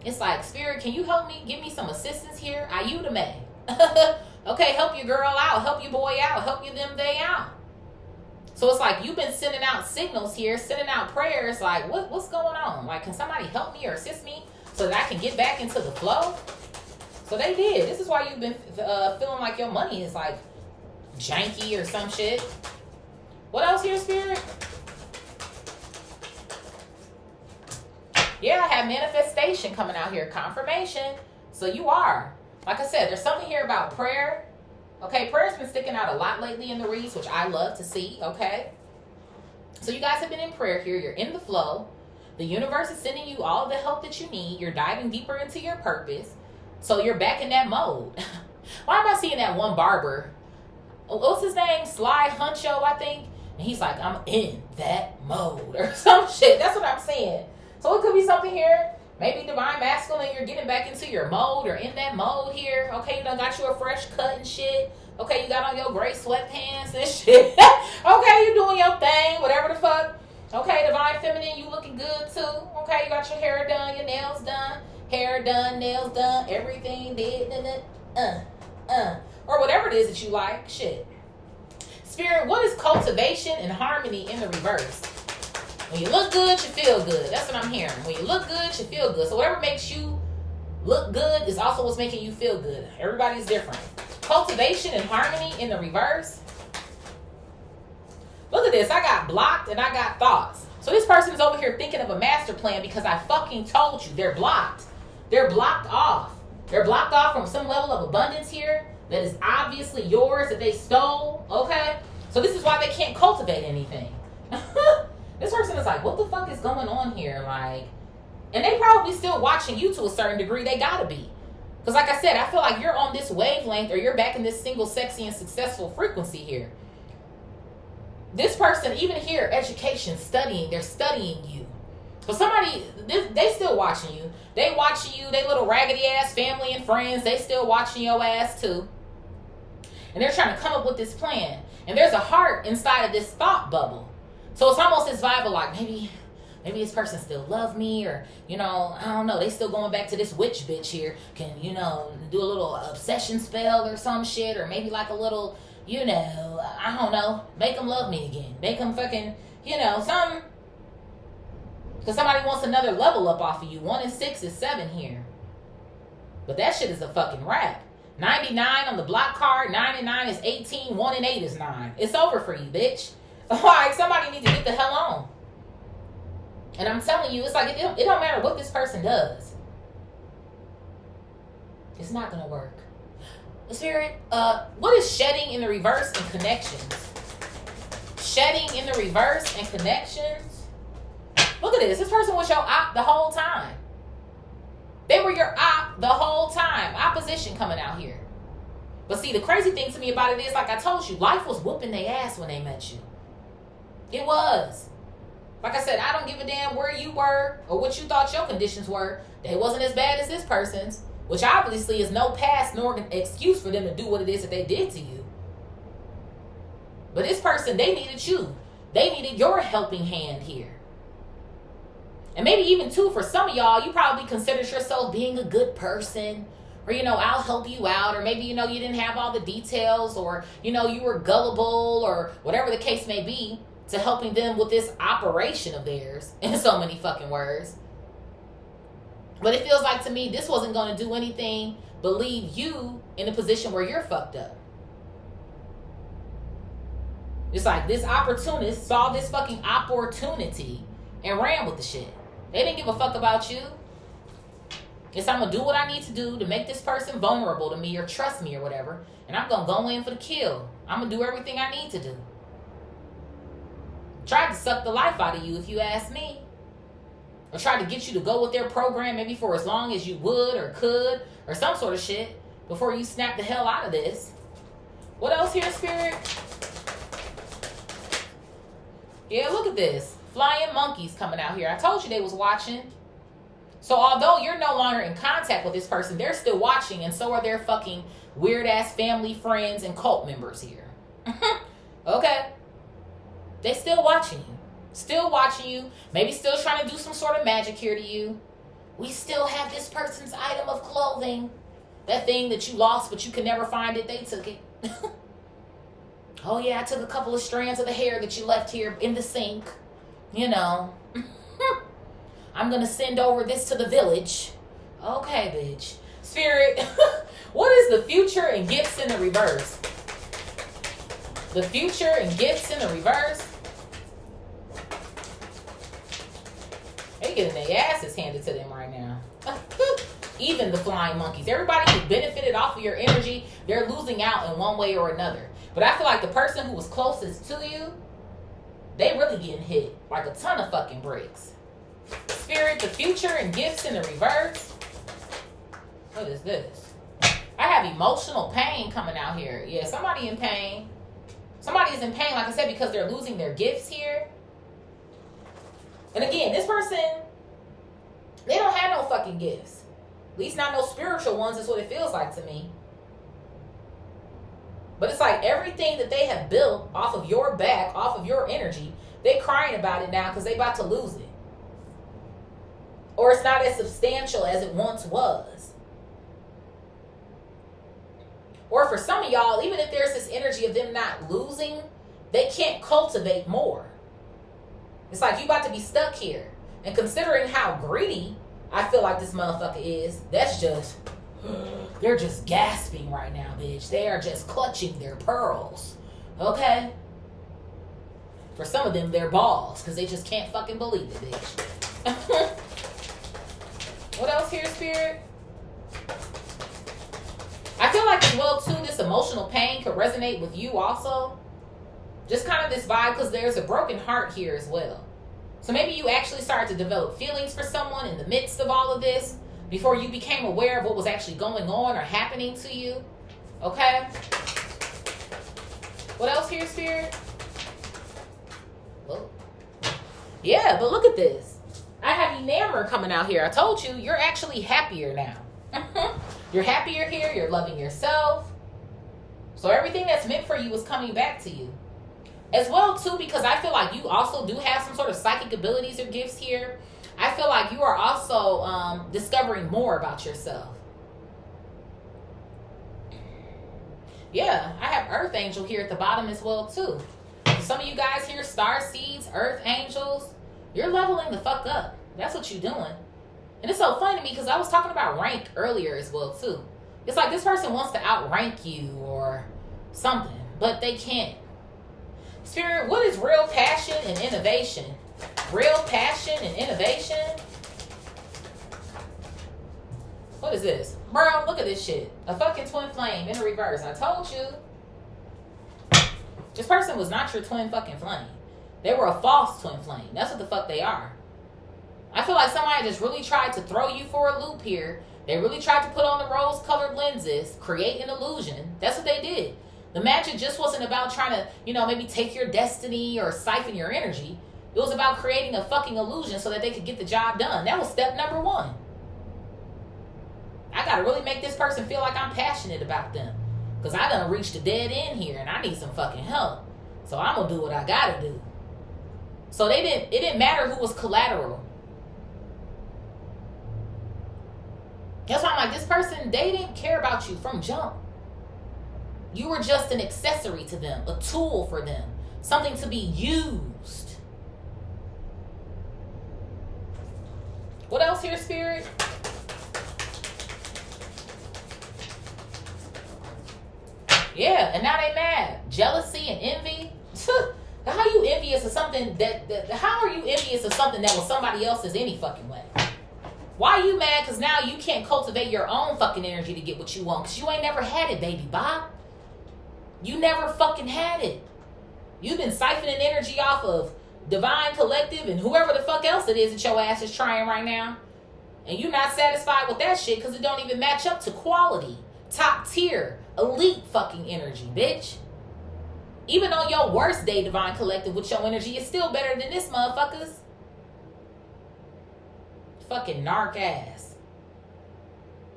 Speaker 1: It's like, Spirit, can you help me? Give me some assistance here. Ayúdame. Okay, help your girl out. Help your boy out. Help you them they out. So it's like you've been sending out signals here, sending out prayers like, what's going on? Like, can somebody help me or assist me so that I can get back into the flow? So they did. This is why you've been feeling like your money is like janky or some shit. What else here, Spirit? Yeah, I have manifestation coming out here. Confirmation. So you are. Like I said, there's something here about prayer. Okay, prayer's been sticking out a lot lately in the reads, which I love to see, okay? So you guys have been in prayer here. You're in the flow. The universe is sending you all the help that you need. You're diving deeper into your purpose. So you're back in that mode. Why am I seeing that one barber? What's his name? Sly Huncho, I think. And he's like, I'm in that mode or some shit. That's what I'm saying. So it could be something here. Maybe divine masculine, you're getting back into your mode or in that mode here. Okay, you done got you a fresh cut and shit. Okay, you got on your gray sweatpants and shit. Okay, you doing your thing, whatever the fuck. Okay, divine feminine, you looking good too. Okay, you got your hair done, your nails done. Hair done, nails done, everything did. Or whatever it is that you like. Shit. Spirit, what is cultivation and harmony in the reverse? When you look good, you feel good. That's what I'm hearing. When you look good, you feel good. So whatever makes you look good is also what's making you feel good. Everybody's different. Cultivation and harmony in the reverse. Look at this. I got blocked and I got thoughts. So this person is over here thinking of a master plan because I fucking told you. They're blocked. They're blocked off. They're blocked off from some level of abundance here that is obviously yours that they stole. Okay? So this is why they can't cultivate anything. This person is like, what the fuck is going on here? Like, and they probably still watching you to a certain degree. They gotta be. Because like I said, I feel like you're on this wavelength or you're back in this single, sexy, and successful frequency here. This person, even here, education, studying, they're studying you. So somebody, they still watching you. They watching you, they little raggedy ass family and friends, they still watching your ass too. And they're trying to come up with this plan. And there's a heart inside of this thought bubble. So it's almost this vibe of like, maybe this person still love me, or, you know, I don't know, they still going back to this witch bitch here. Can, you know, do a little obsession spell or some shit, or maybe like a little, you know, I don't know, make them love me again. Make them fucking, you know, something. Because somebody wants another level up off of you. 1 and 6 is 7 here. But that shit is a fucking wrap. 99 on the block card, 9 and 9 is 18, 1 and 8 is 9. It's over for you, bitch. Like, somebody needs to get the hell on. And I'm telling you, it's like, it don't matter what this person does. It's not going to work. Spirit, what is shedding in the reverse and connections? Shedding in the reverse and connections? Look at this. This person was your op the whole time. They were your op the whole time. Opposition coming out here. But see, the crazy thing to me about it is, like I told you, life was whooping their ass when they met you. It was. Like I said, I don't give a damn where you were or what you thought your conditions were. They wasn't as bad as this person's, which obviously is no past nor an excuse for them to do what it is that they did to you. But this person, they needed you. They needed your helping hand here. And maybe even too, for some of y'all, you probably considered yourself being a good person. Or, you know, I'll help you out. Or maybe, you know, you didn't have all the details. Or, you know, you were gullible or whatever the case may be to helping them with this operation of theirs. In so many fucking words. But it feels like to me, this wasn't going to do anything but leave you in a position where you're fucked up. It's like this opportunist saw this fucking opportunity and ran with the shit. They didn't give a fuck about you. It's I'm going to do what I need to do to make this person vulnerable to me or trust me or whatever. And I'm going to go in for the kill. I'm going to do everything I need to do. Tried to suck the life out of you if you ask me. Or tried to get you to go with their program maybe for as long as you would or could. Or some sort of shit before you snap the hell out of this. What else here, Spirit? Yeah, look at this. Flying monkeys coming out here. I told you they was watching. So although you're no longer in contact with this person, they're still watching, and so are their fucking weird-ass family, friends, and cult members here. Okay? They still watching you. Still watching you. Maybe still trying to do some sort of magic here to you. We still have this person's item of clothing. That thing that you lost, but you can never find it. They took it. Oh, yeah, I took a couple of strands of the hair that you left here in the sink. You know. I'm going to send over this to the village. Okay, bitch. Spirit, what is the future and gifts in the reverse? The future and gifts in the reverse? They getting their asses handed to them right now. Even the flying monkeys. Everybody who benefited off of your energy, they're losing out in one way or another. But I feel like the person who was closest to you, they really getting hit like a ton of fucking bricks. Spirit, the future and gifts in the reverse. What is this? I have emotional pain coming out here. Yeah, somebody in pain. Somebody is in pain, like I said, because they're losing their gifts here. And again, this person, they don't have no fucking gifts. At least not no spiritual ones is what it feels like to me. But it's like everything that they have built off of your back, off of your energy, they crying about it now because they about to lose it. Or it's not as substantial as it once was. Or for some of y'all, even if there's this energy of them not losing, they can't cultivate more. It's like you about to be stuck here. And considering how greedy I feel like this motherfucker is, that's just, they're just gasping right now, bitch. They are just clutching their pearls. Okay? For some of them, they're balls, because they just can't fucking believe it, bitch. What else here, Spirit? I feel like as well, too, this emotional pain could resonate with you also. Just kind of this vibe, because there's a broken heart here as well. So maybe you actually started to develop feelings for someone in the midst of all of this before you became aware of what was actually going on or happening to you. Okay? What else here, Spirit? Whoa. Yeah, but look at this. I have Enamor coming out here. I told you, you're actually happier now. You're happier here. You're loving yourself. So everything that's meant for you is coming back to you. As well, too, because I feel like you also do have some sort of psychic abilities or gifts here. I feel like you are also discovering more about yourself. Yeah, I have Earth Angel here at the bottom as well, too. Some of you guys here, star seeds, Earth Angels, you're leveling the fuck up. That's what you're doing. And it's so funny to me because I was talking about rank earlier as well, too. It's like this person wants to outrank you or something, but they can't. Spirit, what is real passion and innovation? Real passion and innovation? What is this? Bro, look at this shit. A fucking twin flame in the reverse. I told you. This person was not your twin fucking flame. They were a false twin flame. That's what the fuck they are. I feel like somebody just really tried to throw you for a loop here. They really tried to put on the rose-colored lenses, create an illusion. That's what they did. The magic just wasn't about trying to, maybe take your destiny or siphon your energy. It was about creating a fucking illusion so that they could get the job done. That was step number one. I gotta really make this person feel like I'm passionate about them. Because I done reached a dead end here and I need some fucking help. So I'm gonna do what I gotta do. So it didn't matter who was collateral. That's why I'm like, this person, they didn't care about you from jump. You were just an accessory to them, a tool for them, something to be used. What else here, Spirit? Yeah, and now they mad. Jealousy and envy. How are you envious of something how are you envious of something that was somebody else's any fucking way? Why are you mad? Because now you can't cultivate your own fucking energy to get what you want. Because you ain't never had it, baby Bob. You never fucking had it. You've been siphoning energy off of Divine Collective and whoever the fuck else it is that your ass is trying right now. And you're not satisfied with that shit because it don't even match up to quality. Top tier, elite fucking energy, bitch. Even on your worst day, Divine Collective, with your energy, is still better than this motherfuckers. Fucking narc ass.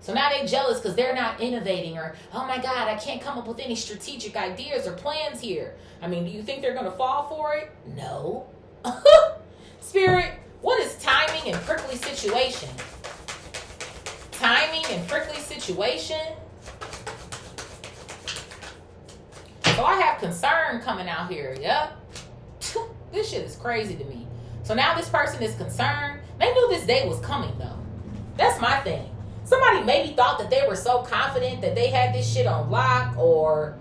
Speaker 1: So now they jealous because they're not innovating or, oh my God, I can't come up with any strategic ideas or plans here. I mean, do you think they're going to fall for it? No. Spirit, what is timing and prickly situation? Timing and prickly situation? So I have concern coming out here. Yep. This shit is crazy to me. So now this person is concerned. They knew this day was coming though. That's my thing. Somebody maybe thought that they were so confident that they had this shit on lock, or,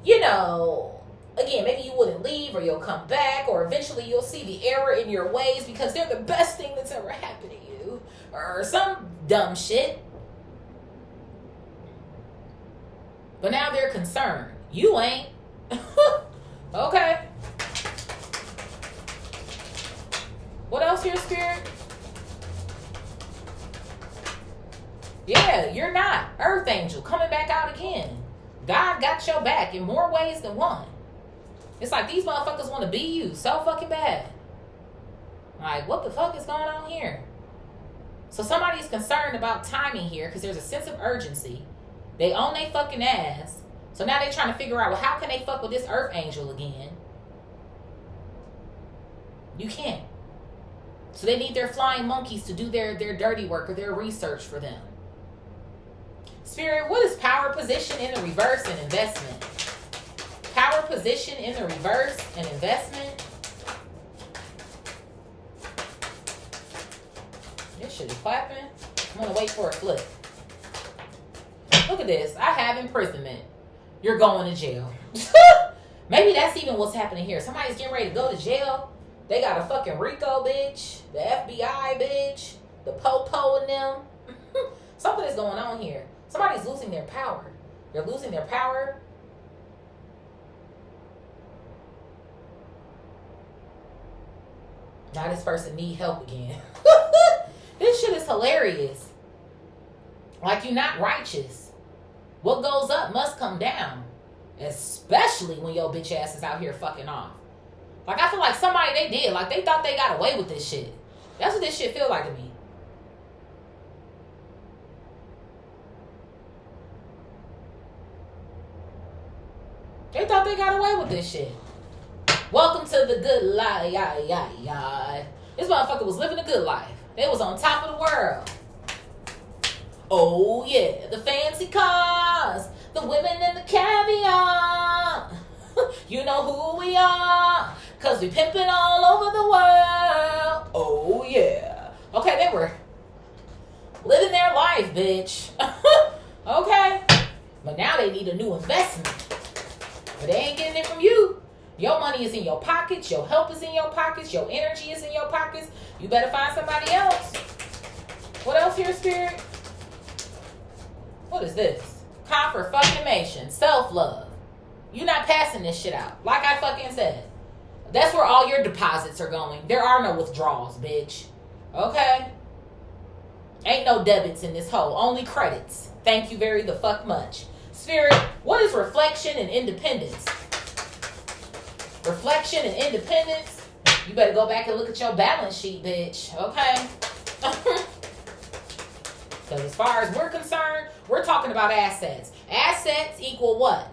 Speaker 1: again, maybe you wouldn't leave or you'll come back, or eventually you'll see the error in your ways because they're the best thing that's ever happened to you, or some dumb shit. But now they're concerned. You ain't. Okay. What else here, Spirit? Yeah, you're not. Earth Angel coming back out again. God got your back in more ways than one. It's like these motherfuckers want to be you so fucking bad. Like, what the fuck is going on here? So somebody's concerned about timing here because there's a sense of urgency. They own they fucking ass. So now they're trying to figure out, well, how can they fuck with this Earth Angel again? You can't. So they need their flying monkeys to do their dirty work or their research for them. Spirit, what is power position in the reverse and investment? Power position in the reverse and investment. This shit is clapping. I'm gonna wait for a flip. Look at this. I have imprisonment. You're going to jail. Maybe that's even what's happening here. Somebody's getting ready to go to jail. They got a fucking Rico bitch, the FBI bitch, the Po-Po in them. Something is going on here. Somebody's losing their power. They're losing their power. Now this person need help again. This shit is hilarious. Like, you're not righteous. What goes up must come down. Especially when your bitch ass is out here fucking off. Like, I feel like somebody they did. Like, they thought they got away with this shit. That's what this shit feel like to me. They thought they got away with this shit. Welcome to the good life. This motherfucker was living a good life. They was on top of the world. Oh yeah, the fancy cars, the women and the caviar. You know who we are, cause we pimping all over the world. Oh yeah. Okay, they were living their life, bitch. Okay. But now they need a new investment. But they ain't getting it from you. Your money is in your pockets. Your help is in your pockets. Your energy is in your pockets. You better find somebody else. What else here, Spirit? What is this? Confirmation. Self-love. You're not passing this shit out. Like I fucking said. That's where all your deposits are going. There are no withdrawals, bitch. Okay? Ain't no debits in this hole. Only credits. Thank you very the fuck much. Spirit, what is reflection and independence? Reflection and independence? You better go back and look at your balance sheet, bitch. Okay? Because as far as we're concerned, we're talking about assets. Assets equal what?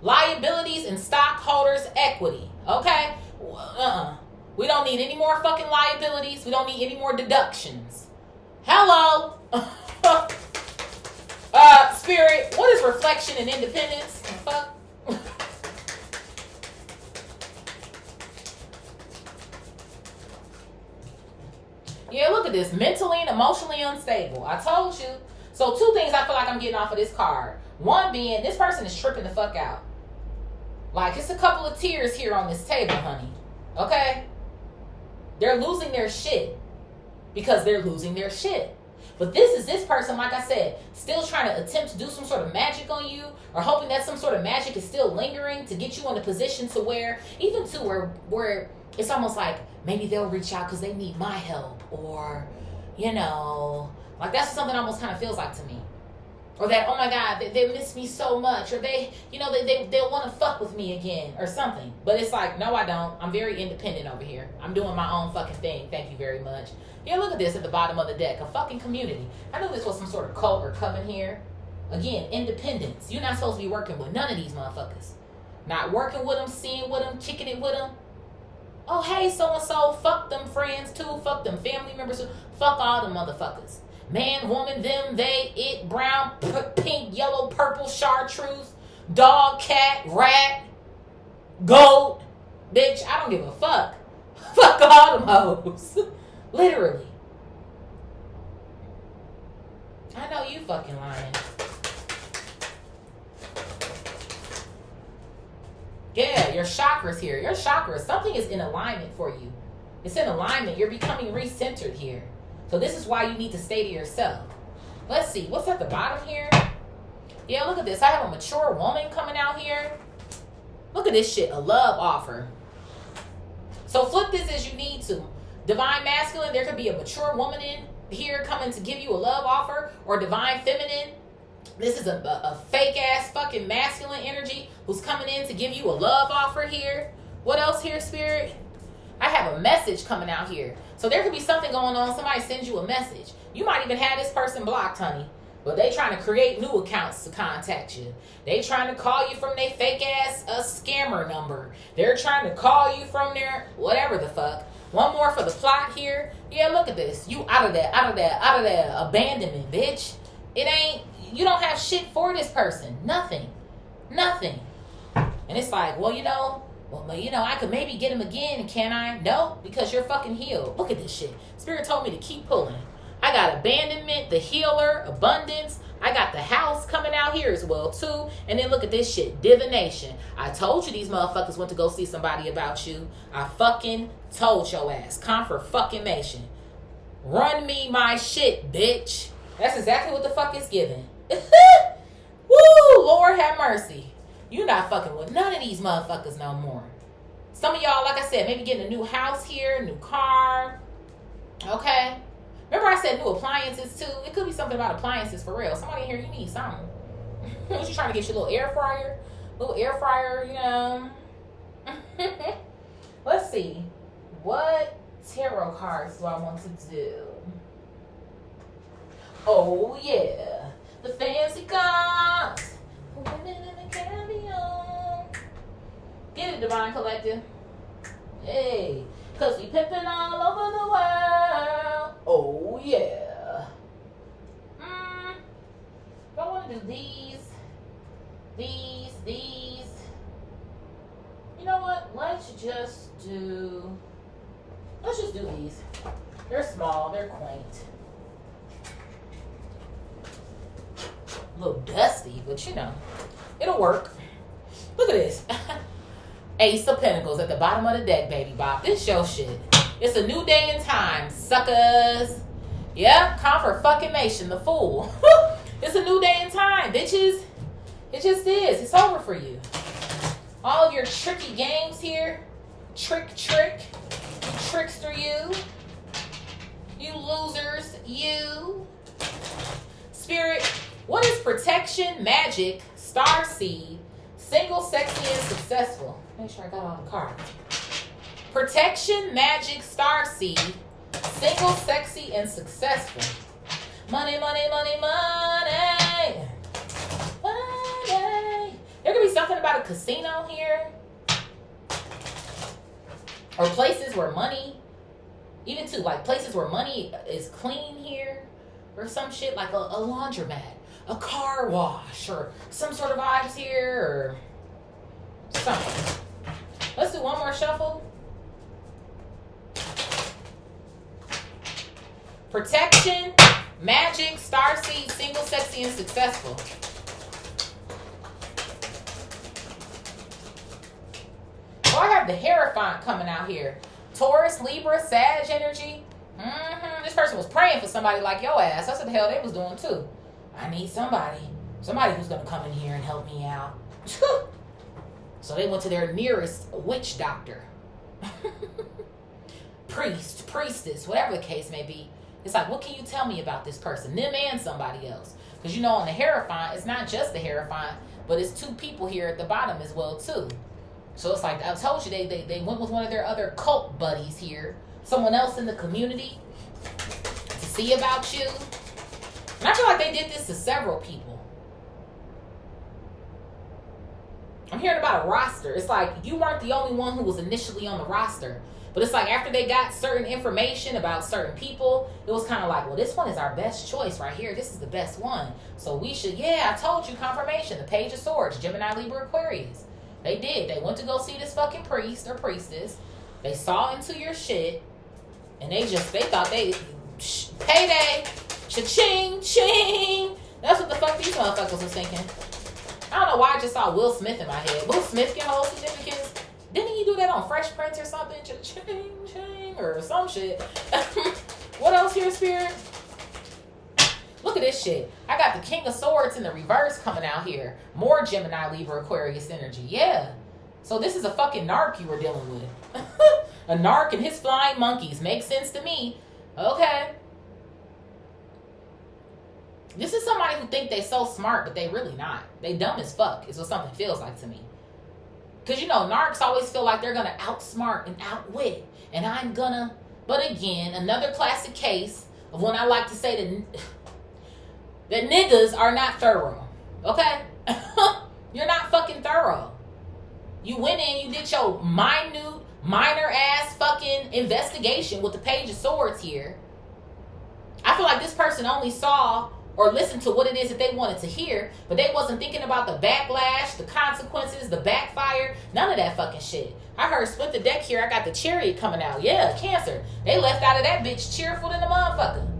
Speaker 1: Liabilities and stockholders' equity. Okay? We don't need any more fucking liabilities. We don't need any more deductions. Hello? Spirit, what is reflection and independence? Fuck. Yeah, look at this. Mentally and emotionally unstable. I told you. So 2 things I feel like I'm getting off of this card. One being, this person is tripping the fuck out. Like, it's a couple of tears here on this table, honey. Okay? They're losing their shit. Because they're losing their shit. But this person, like I said, still trying to attempt to do some sort of magic on you, or hoping that some sort of magic is still lingering to get you in a position to where, even to where it's almost like maybe they'll reach out because they need my help, or, you know, like that's what something almost kind of feels like to me. Or that, oh my God, they miss me so much, or they want to fuck with me again, or something. But it's like, no, I don't. I'm very independent over here. I'm doing my own fucking thing. Thank you very much. Yeah, look at this at the bottom of the deck. A fucking community. I knew this was some sort of cult or coven here. Again, independence. You're not supposed to be working with none of these motherfuckers. Not working with them, seeing with them, kicking it with them. Oh, hey, so-and-so, fuck them friends too. Fuck them family members too. Fuck all them motherfuckers. Man, woman, them, they, it, brown, pink, yellow, purple, chartreuse, dog, cat, rat, goat. Bitch, I don't give a fuck. Fuck all them hoes. Literally. I know you fucking lying. Yeah, your chakras here. Your chakras. Something is in alignment for you. It's in alignment. You're becoming recentered here. So this is why you need to stay to yourself. Let's see. What's at the bottom here? Yeah, look at this. I have a mature woman coming out here. Look at this shit. A love offer. So flip this as you need to. Divine masculine, there could be a mature woman in here coming to give you a love offer, or divine feminine. This is a fake ass fucking masculine energy who's coming in to give you a love offer here. What else here, Spirit? I have a message coming out here. So there could be something going on. Somebody sends you a message. You might even have this person blocked, honey. But they trying to create new accounts to contact you. They trying to call you from their fake ass scammer number. They're trying to call you from their whatever the fuck. One more for the plot here. Yeah, look at this. You out of that, out of that, out of that abandonment, bitch. It ain't, you don't have shit for this person. Nothing. Nothing. And it's like, well, I could maybe get him again, can I? No, because you're fucking healed. Look at this shit. Spirit told me to keep pulling. I got abandonment, the healer, abundance. I got the house coming out here as well, too. And then look at this shit, divination. I told you these motherfuckers went to go see somebody about you. I fucking told your ass. Confirmation. Run me my shit, bitch. That's exactly what the fuck is given. Woo, Lord have mercy. You not fucking with none of these motherfuckers no more. Some of y'all, like I said, maybe getting a new house here, new car. Okay. Remember I said new appliances too? It could be something about appliances for real. Somebody in here, you need something. What you trying to get your little air fryer? Let's see. What tarot cards do I want to do? Oh yeah. The fancy cards. Women in the Caribbean. Get it, Divine Collective. Hey. Cause we pimping all over the world. Oh yeah. I want to do these. You know what? Let's just do these. They're small. They're quaint. A little dusty, but it'll work. Look at this. Ace of Pentacles at the bottom of the deck, baby bop. This your shit. It's a new day and time, suckers. Yep, confirmation, the fool. It's a new day and time, bitches. It just is. It's over for you. All of your tricky games here. Trick. Trickster you. You losers, you. Spirit, what is protection, magic, star seed, single, sexy, and successful? Make sure I got all the cards. Protection, magic, star seed, single, sexy, and successful. Money. There could be something about a casino here. Or places where money, even too, like places where money is clean here. Or some shit like a laundromat, a car wash, or some sort of vibes here, or something. Let's do one more shuffle. Protection, magic, starseed, single, sexy, and successful. Oh, I have the Hierophant coming out here. Taurus, Libra, Sag energy. This person was praying for somebody like your ass. That's what the hell they was doing too. I need somebody who's gonna come in here and help me out. So they went to their nearest witch doctor. Priest, priestess, whatever the case may be. It's like, what can you tell me about this person? Them and somebody else. Because on the Hierophant, it's not just the Hierophant, but it's two people here at the bottom as well too. So it's like, I told you, they went with one of their other cult buddies here. Someone else in the community to see about you. And I feel like they did this to several people. I'm hearing about a roster. It's like you weren't the only one who was initially on the roster. But it's like after they got certain information about certain people, it was kind of like, well, this one is our best choice right here. This is the best one. So we should, I told you, confirmation. The Page of Swords, Gemini, Libra, Aquarius. They did. They went to go see this fucking priest or priestess. They saw into your shit. And they thought payday, cha-ching, ching. That's what the fuck these motherfuckers was thinking. I don't know why I just saw Will Smith in my head. Will Smith can hold significance. Didn't he do that on Fresh Prince or something? Cha-ching, ching, or some shit. What else here, Spirit? Look at this shit. I got the King of Swords in the reverse coming out here. More Gemini, Libra, Aquarius energy. Yeah. So this is a fucking narc you were dealing with. A narc and his flying monkeys. Makes sense to me. Okay. This is somebody who think they so smart, but they really not. They dumb as fuck is what something feels like to me. Because, you know, narcs always feel like they're going to outsmart and outwit. And I'm gonna... But again, another classic case of when I like to say that niggas are not thorough. Okay? You're not fucking thorough. You went in, you did your minor ass fucking investigation with the Page of Swords here. I feel like this person only saw or listened to what it is that they wanted to hear, but they wasn't thinking about the backlash, the consequences, the backfire, none of that fucking shit. I heard split the deck here. I got the Chariot coming out. Yeah, Cancer. They left out of that bitch cheerful than the motherfucker.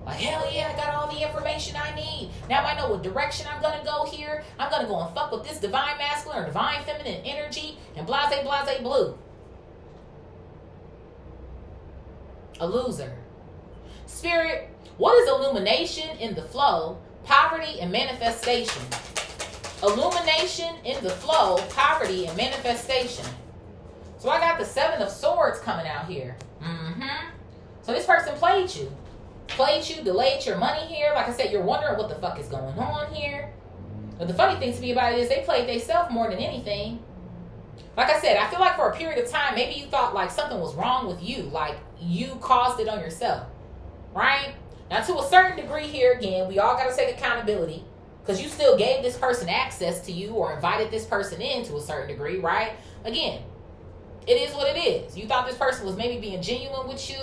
Speaker 1: Like, hell yeah, I got all the information I need. Now I know what direction I'm going to go here. I'm going to go and fuck with this divine masculine or divine feminine energy and blase, blase, blue. A loser. Spirit, what is illumination in the flow, poverty, and manifestation? Illumination in the flow, poverty, and manifestation. So I got the Seven of Swords coming out here. So this person played you. Played you, delayed your money here. Like I said, you're wondering what the fuck is going on here. But the funny thing to me about it is they played themselves more than anything. Like I said, I feel like for a period of time, maybe you thought like something was wrong with you. Like you caused it on yourself. Right? Now, to a certain degree here, again, we all got to take accountability because you still gave this person access to you or invited this person in to a certain degree, right? Again, it is what it is. You thought this person was maybe being genuine with you.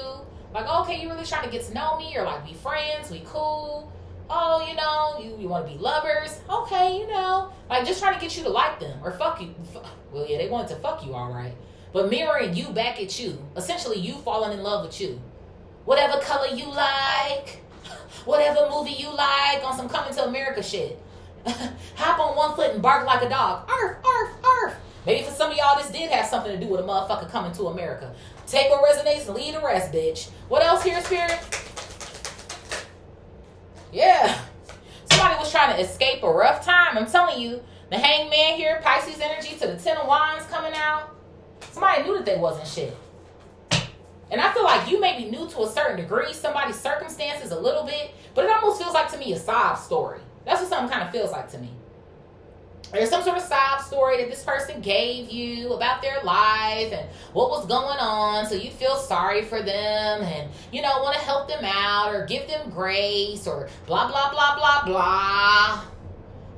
Speaker 1: Like, okay, you really trying to get to know me or like be friends, we cool. Oh, you know, you want to be lovers. Okay, you know, like just trying to get you to like them or fuck you. Well, yeah, they wanted to fuck you, all right. But mirroring you back at you. Essentially, you falling in love with you. Whatever color you like, whatever movie you like, on some Coming to America shit. Hop on one foot and bark like a dog. Arf, arf, arf. Maybe for some of y'all, this did have something to do with a motherfucker coming to America. Take what resonates and leave the rest, bitch. What else here, Spirit? Yeah. Somebody was trying to escape a rough time. I'm telling you, the Hangman here, Pisces energy to the Ten of Wands coming out. Somebody knew that they wasn't shit. And I feel like you may be new to a certain degree, somebody's circumstances a little bit, but it almost feels like to me a sob story. That's what something kind of feels like to me. There's some sort of sob story that this person gave you about their life and what was going on, so you feel sorry for them and, you know, want to help them out or give them grace or blah, blah, blah, blah, blah.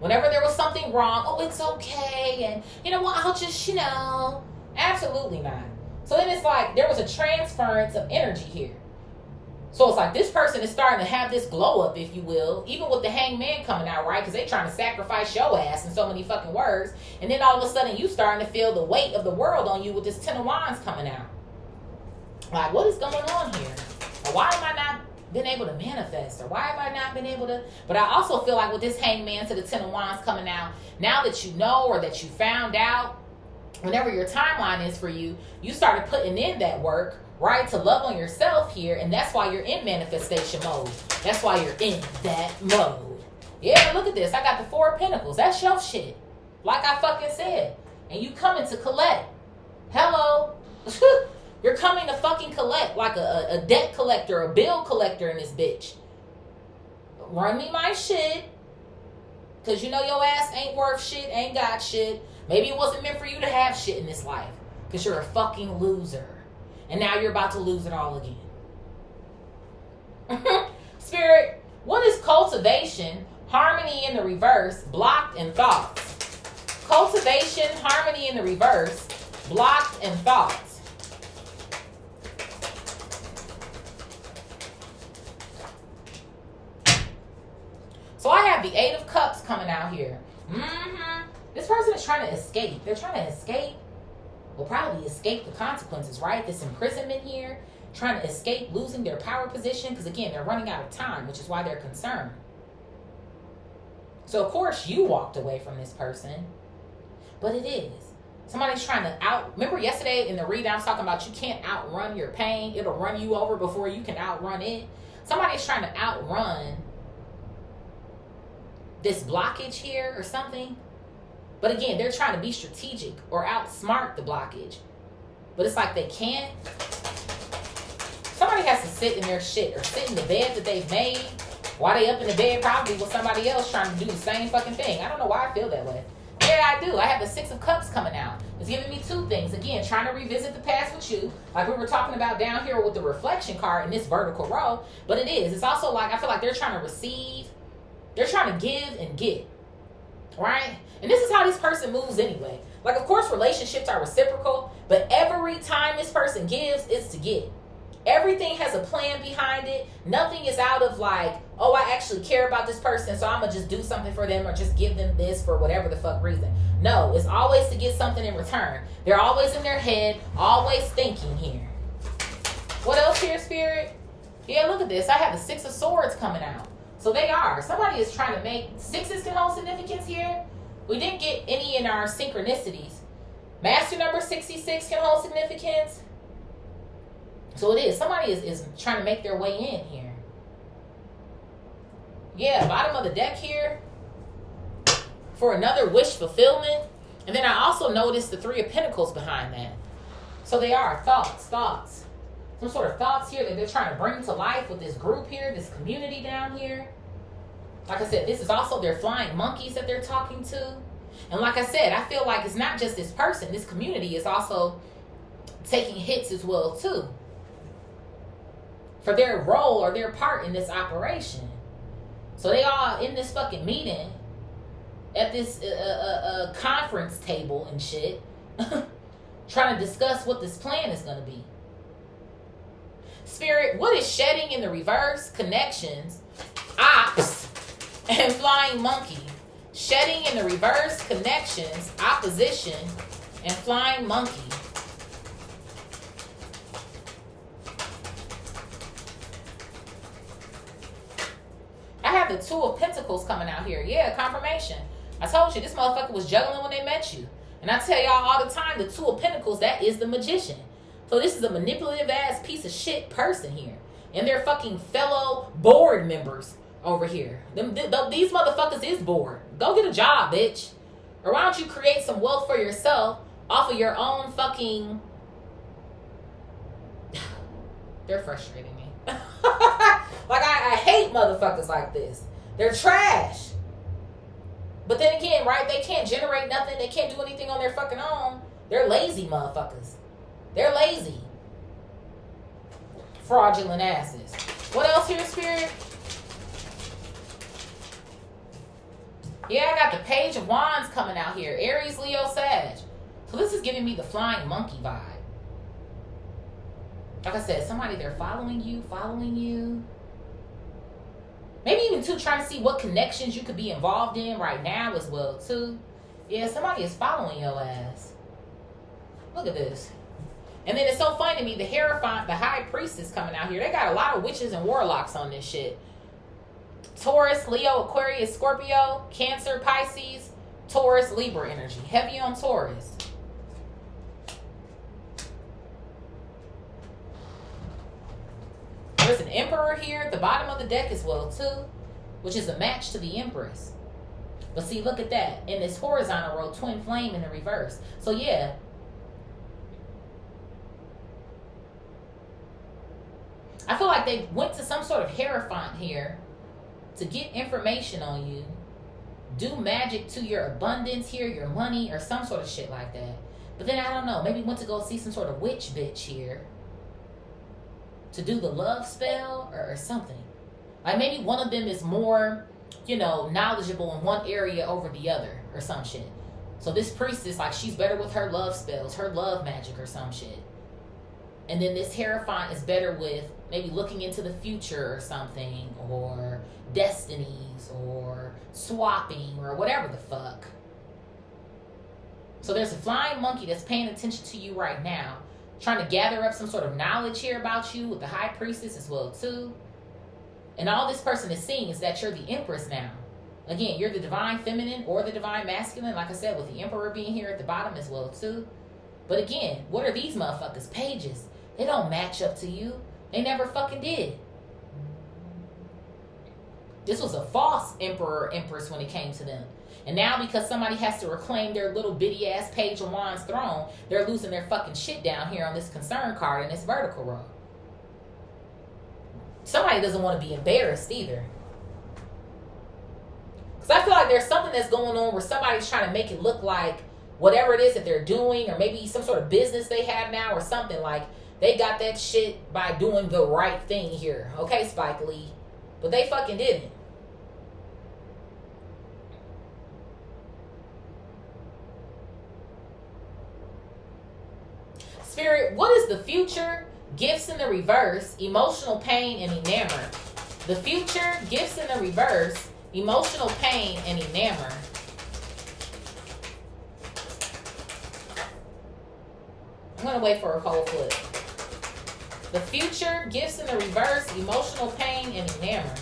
Speaker 1: Whenever there was something wrong, oh, it's okay, and, you know what, I'll just, you know, absolutely not. So then it's like there was a transference of energy here. So it's like this person is starting to have this glow up, if you will, even with the Hangman coming out, right? Because they trying to sacrifice your ass in so many fucking words. And then all of a sudden you starting to feel the weight of the world on you with this Ten of Wands coming out. Like, what is going on here? Or why am I not been able to manifest? Or why have I not been able to? But I also feel like with this Hangman to the Ten of Wands coming out, now that you know or that you found out, whenever your timeline is for you, you started putting in that work, right, to love on yourself here, and that's why you're in manifestation mode. That's why you're in that mode. Yeah, look at this. I got the Four of Pentacles. That's your shit. Like I fucking said. And you coming to collect. Hello. You're coming to fucking collect like a debt collector, a bill collector in this bitch. Run me my shit. Because you know your ass ain't worth shit, ain't got shit. Maybe it wasn't meant for you to have shit in this life. Because you're a fucking loser. And now you're about to lose it all again. Spirit, what is cultivation, harmony in the reverse, blocked, and thoughts? Cultivation, harmony in the reverse, blocked, and thoughts. So I have the Eight of Cups coming out here. This person is trying to escape. They're trying to escape. Will probably escape the consequences, right? This imprisonment here, trying to escape losing their power position, because again, they're running out of time, which is why they're concerned. So of course you walked away from this person, but it is. Somebody's trying to remember yesterday in the read I was talking about you can't outrun your pain. It'll run you over before you can outrun it. Somebody's trying to outrun this blockage here or something. But again, they're trying to be strategic or outsmart the blockage. But it's like they can't. Somebody has to sit in their shit or sit in the bed that they've made while they up in the bed probably with somebody else trying to do the same fucking thing. I don't know why I feel that way. Yeah, I do. I have the 6 of Cups coming out. It's giving me 2 things. Again, trying to revisit the past with you. Like we were talking about down here with the reflection card in this vertical row. But it is. It's also like, I feel like they're trying to receive. They're trying to give and get. Right? And this is how this person moves anyway. Like, of course, relationships are reciprocal. But every time this person gives, it's to get. Everything has a plan behind it. Nothing is out of like, oh, I actually care about this person, so I'm going to just do something for them or just give them this for whatever the fuck reason. No, it's always to get something in return. They're always in their head, always thinking here. What else here, Spirit? Yeah, look at this. I have the 6 of Swords coming out. So they are. Somebody is trying to make 6s can hold significance here. We didn't get any in our synchronicities. Master number 66 can hold significance. So it is. Somebody is trying to make their way in here. Yeah, bottom of the deck here for another wish fulfillment. And then I also noticed the 3 of Pentacles behind that. So they are thoughts. Some sort of thoughts here that they're trying to bring to life with this group here, this community down here. Like I said, this is also their flying monkeys that they're talking to. And like I said, I feel like it's not just this person. This community is also taking hits as well, too, for their role or their part in this operation. So they all in this fucking meeting at this conference table and shit trying to discuss what this plan is going to be. Spirit, what is shedding in the reverse? Connections, ops, and flying monkey. Shedding in the reverse, connections, opposition, and flying monkey. I have the 2 of Pentacles coming out here. Yeah, confirmation. I told you, this motherfucker was juggling when they met you. And I tell y'all all the time, the 2 of Pentacles, that is the magician. So this is a manipulative ass piece of shit person here. And they're fucking fellow board members over here. These motherfuckers is bored. Go get a job, bitch. Or why don't you create some wealth for yourself off of your own fucking... They're frustrating me. Like, I hate motherfuckers like this. They're trash. But then again, right, they can't generate nothing. They can't do anything on their fucking own. They're lazy motherfuckers. They're lazy. Fraudulent asses. What else here, Spirit? Yeah, I got the Page of Wands coming out here. Aries, Leo, Sag. So this is giving me the flying monkey vibe. Like I said, somebody, they're following you. Maybe even, too, trying to see what connections you could be involved in right now as well, too. Yeah, somebody is following your ass. Look at this. And then it's so funny to me, the Hierophant, the High Priestess coming out here. They got a lot of witches and warlocks on this shit. Taurus, Leo, Aquarius, Scorpio, Cancer, Pisces, Taurus, Libra energy. Heavy on Taurus. There's an Emperor here at the bottom of the deck as well, too, which is a match to the Empress. But see, look at that. In this horizontal row, Twin Flame in the reverse. So, yeah. I feel like they went to some sort of Hierophant here to get information on you. Do magic to your abundance here, your money, or some sort of shit like that. But then, I don't know, maybe went to go see some sort of witch bitch here to do the love spell or something. Like maybe one of them is more, knowledgeable in one area over the other or some shit. So this priestess, like, she's better with her love spells, her love magic or some shit. And then this Hierophant is better with maybe looking into the future or something, or destinies, or swapping, or whatever the fuck. So there's a flying monkey that's paying attention to you right now, trying to gather up some sort of knowledge here about you with the High Priestess as well, too. And all this person is seeing is that you're the Empress now. Again, you're the Divine Feminine or the Divine Masculine, like I said, with the Emperor being here at the bottom as well, too. But again, what are these motherfuckers? Pages. They don't match up to you. They never fucking did. This was a false emperor or empress when it came to them. And now because somebody has to reclaim their little bitty ass Page of Wands throne, they're losing their fucking shit down here on this concern card in this vertical row. Somebody doesn't want to be embarrassed either. Because I feel like there's something that's going on where somebody's trying to make it look like whatever it is that they're doing, or maybe some sort of business they have now or something, like they got that shit by doing the right thing here. Okay, Spike Lee. But they fucking didn't. Spirit, what is the future? Gifts in the reverse, emotional pain and enamored. The future, gifts in the reverse, emotional pain and enamored. I'm going to wait for a cold flip. The future, gifts in the reverse, emotional pain and enamored.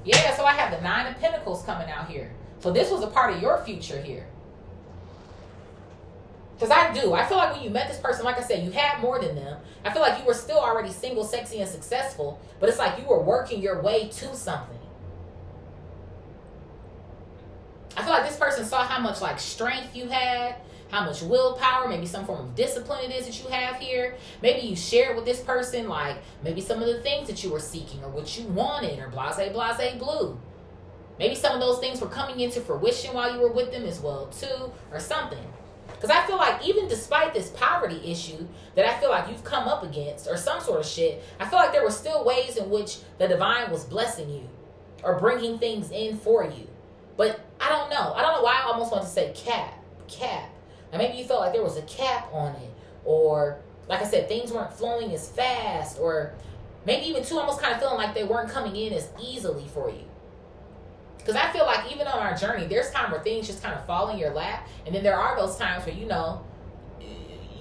Speaker 1: Yeah, so I have the 9 of Pentacles coming out here. So this was a part of your future here. Because I feel like when you met this person, like I said, you had more than them. I feel like you were still already single, sexy, and successful. But it's like you were working your way to something. I feel like this person saw how much like strength you had, how much willpower, maybe some form of discipline it is that you have here. Maybe you shared with this person like maybe some of the things that you were seeking or what you wanted or blase, blase, blue. Maybe some of those things were coming into fruition while you were with them as well too, or something. Because I feel like even despite this poverty issue that I feel like you've come up against or some sort of shit, I feel like there were still ways in which the divine was blessing you or bringing things in for you. But I don't know. I don't know why I almost want to say cap. Now maybe you felt like there was a cap on it, or like I said, things weren't flowing as fast, or maybe even too almost kind of feeling like they weren't coming in as easily for you. Because I feel like even on our journey, there's time where things just kind of fall in your lap. And then there are those times where, you know,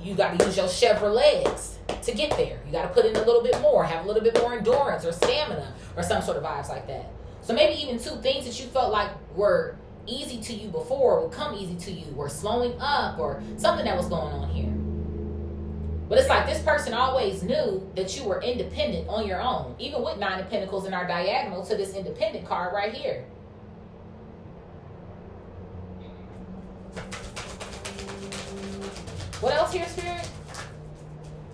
Speaker 1: you got to use your Chevrolets to get there. You got to put in a little bit more, have a little bit more endurance or stamina or some sort of vibes like that. So maybe even two things that you felt like were easy to you before would come easy to you, were slowing up or something that was going on here. But it's like this person always knew that you were independent on your own, even with 9 of Pentacles in our diagonal to this independent card right here. What else here, Spirit?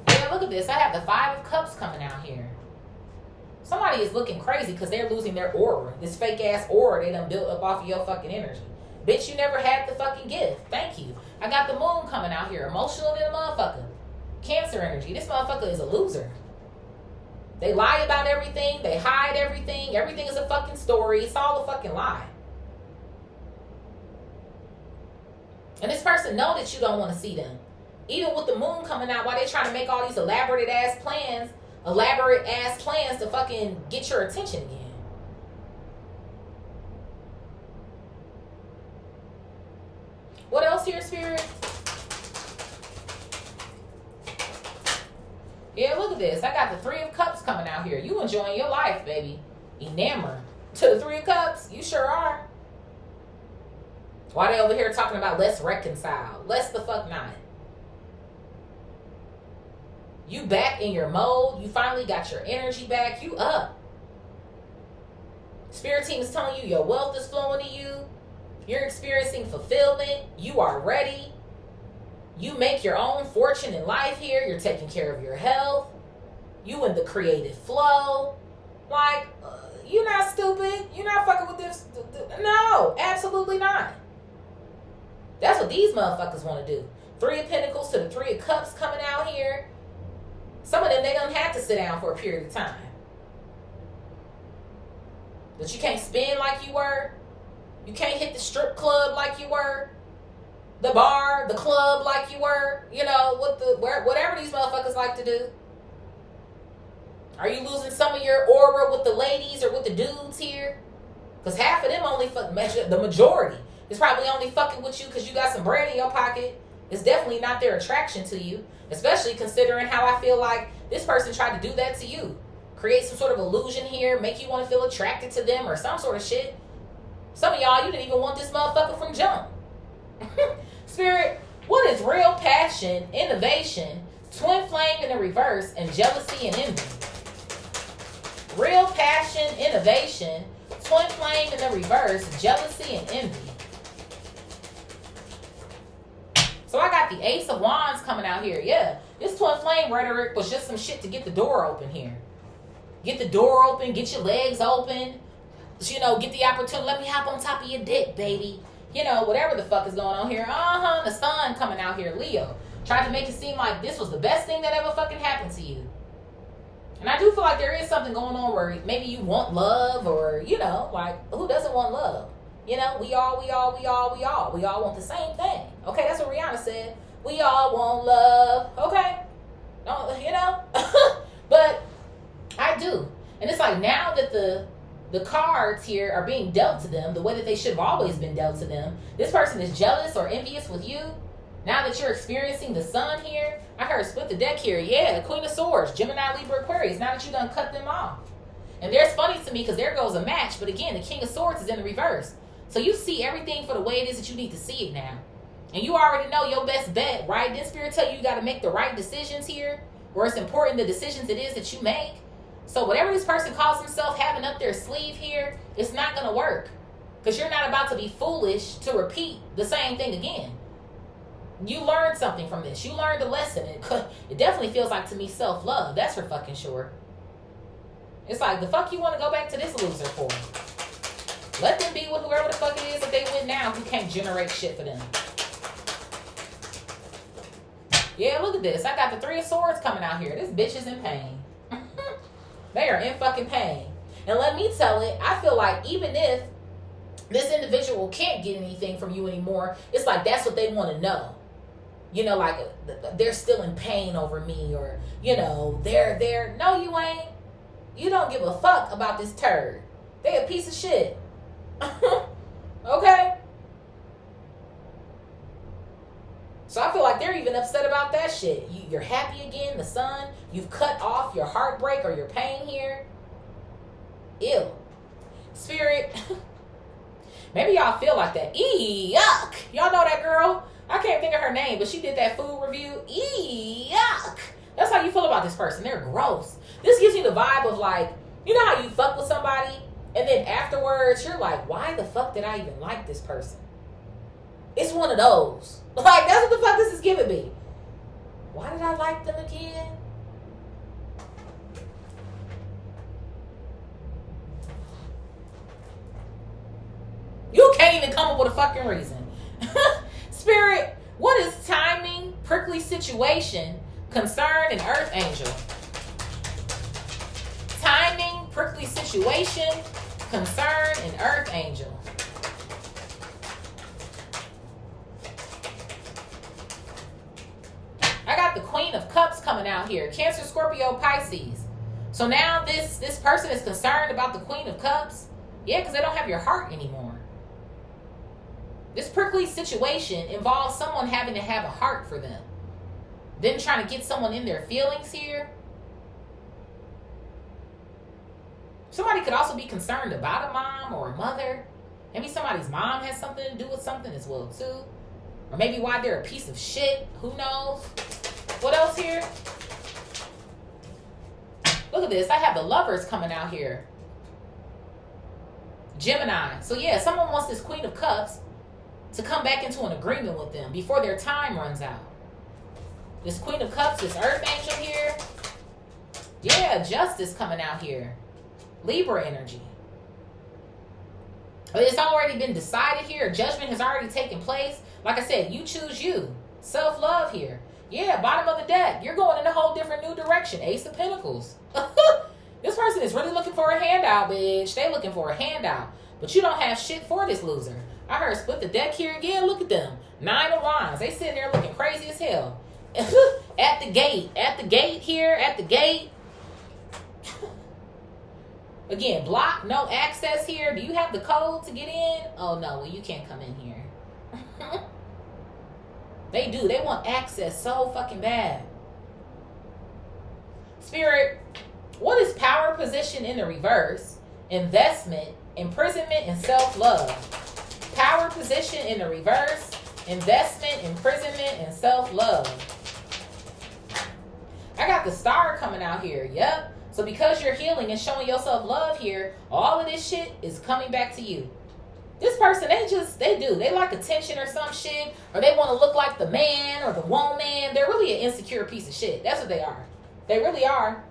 Speaker 1: Yeah, look at this. I have the 5 of Cups coming out here. Somebody is looking crazy because they're losing their aura. This fake ass aura they done built up off of your fucking energy. Bitch, you never had the fucking gift. Thank you. I got the moon coming out here. Emotional than a motherfucker. Cancer energy. This motherfucker is a loser. They lie about everything. They hide everything. Everything is a fucking story. It's all a fucking lie. And this person know that you don't want to see them. Even with the moon coming out, while they trying to make all these elaborate ass plans to fucking get your attention again. What else here, Spirit? Yeah, look at this. I got the 3 of Cups coming out here. You enjoying your life, baby. Enamored. To the 3 of Cups, you sure are. Why they over here talking about let's reconcile? Let's the fuck not. You back in your mode. You finally got your energy back. You up. Spirit team is telling you your wealth is flowing to you. You're experiencing fulfillment. You are ready. You make your own fortune in life here. You're taking care of your health. You in the creative flow. Like, you're not stupid. You're not fucking with this. No, absolutely not. That's what these motherfuckers want to do. 3 of Pentacles to the 3 of Cups coming out here. Some of them, they don't have to sit down for a period of time. But you can't spin like you were. You can't hit the strip club like you were. The bar, the club like you were. You know, whatever these motherfuckers like to do. Are you losing some of your aura with the ladies or with the dudes here? Because half of them only fuck, the majority is probably only fucking with you because you got some bread in your pocket. It's definitely not their attraction to you. Especially considering how I feel like this person tried to do that to you. Create some sort of illusion here. Make you want to feel attracted to them or some sort of shit. Some of y'all, you didn't even want this motherfucker from jump. Spirit, what is real passion, innovation, twin flame in the reverse, and jealousy and envy? real passion, innovation, twin flame in the reverse, jealousy and envy. So I got the Ace of Wands coming out here. Yeah, this twin flame rhetoric was just some shit to get the door open here. Get the door open, get your legs open. You know, get the opportunity. Let me hop on top of your dick, baby. You know, whatever the fuck is going on here. The sun coming out here, Leo. Tried to make it seem like this was the best thing that ever fucking happened to you. And I do feel like there is something going on where maybe you want love, or, you know, like, who doesn't want love? You know, we all want the same thing. Okay, that's what Rihanna said. We all want love. Okay? Don't, you know? But I do. And it's like, now that the cards here are being dealt to them the way that they should have always been dealt to them, this person is jealous or envious with you. Now that you're experiencing the sun here, I heard split the deck here. Yeah, Queen of Swords, Gemini, Libra, Aquarius. Now that you done cut them off. And there's funny to me because there goes a match. But again, the King of Swords is in the reverse. So you see everything for the way it is that you need to see it now. And you already know your best bet, right? Didn't Spirit tell you you got to make the right decisions here? Where it's important the decisions it is that you make. So whatever this person calls himself having up their sleeve here, it's not going to work. Because you're not about to be foolish to repeat the same thing again. You learned something from this. You learned a lesson. It definitely feels like, to me, self-love. That's for fucking sure. It's like, the fuck you want to go back to this loser for? Let them be with whoever the fuck it is that they with now who can't generate shit for them. Yeah, look at this. I got the Three of Swords coming out here. This bitch is in pain. They are in fucking pain. And let me tell it, I feel like even if this individual can't get anything from you anymore, it's like that's what they want to know. You know, like, they're still in pain over me, or, you know, they're, no, you ain't. You don't give a fuck about this turd. They a piece of shit. Okay? So I feel like they're even upset about that shit. You're happy again, the sun. You've cut off your heartbreak or your pain here. Ew. Spirit. Maybe y'all feel like that. Yuck. Y'all know that girl? I can't think of her name, but she did that food review. Yuck. That's how you feel about this person. They're gross. This gives you the vibe of, like, you know how you fuck with somebody and then afterwards you're like, why the fuck did I even like this person? It's one of those. Like, that's what the fuck this is giving me. Why did I like them again? You can't even come up with a fucking reason. Spirit, what is timing, prickly situation, concern, and earth angel? Timing, prickly situation, concern, and earth angel. I got the Queen of Cups coming out here. Cancer, Scorpio, Pisces. So now this person is concerned about the Queen of Cups. Yeah, because they don't have your heart anymore. This prickly situation involves someone having to have a heart for them. Then trying to get someone in their feelings here. Somebody could also be concerned about a mom or a mother. Maybe somebody's mom has something to do with something as well too. Or maybe why they're a piece of shit. Who knows? What else here? Look at this. I have the Lovers coming out here. Gemini. So yeah, someone wants this Queen of Cups to come back into an agreement with them before their time runs out. This Queen of Cups, this Earth Angel here. Yeah, Justice coming out here. Libra energy. It's already been decided here. Judgment has already taken place. Like I said, you choose you. Self-love here. Yeah, bottom of the deck. You're going in a whole different new direction. Ace of Pentacles. This person is really looking for a handout, bitch. They looking for a handout. But you don't have shit for this loser. I heard split the deck here again. Look at them. 9 of Wands. They sitting there looking crazy as hell. At the gate. At the gate here. At the gate. Again, block. No access here. Do you have the code to get in? Oh, no. Well, you can't come in here. They do. They want access so fucking bad. Spirit, what is power position in the reverse? Investment, imprisonment, and self-love. Power position in the reverse, investment, imprisonment, and self-love. I got the Star coming out here. Yep. So So because you're healing and showing yourself love here, all of this shit is coming back to you. This person, they like attention or some shit, or they want to look like the man or the woman. They're really an insecure piece of shit. That's what they are. They really are.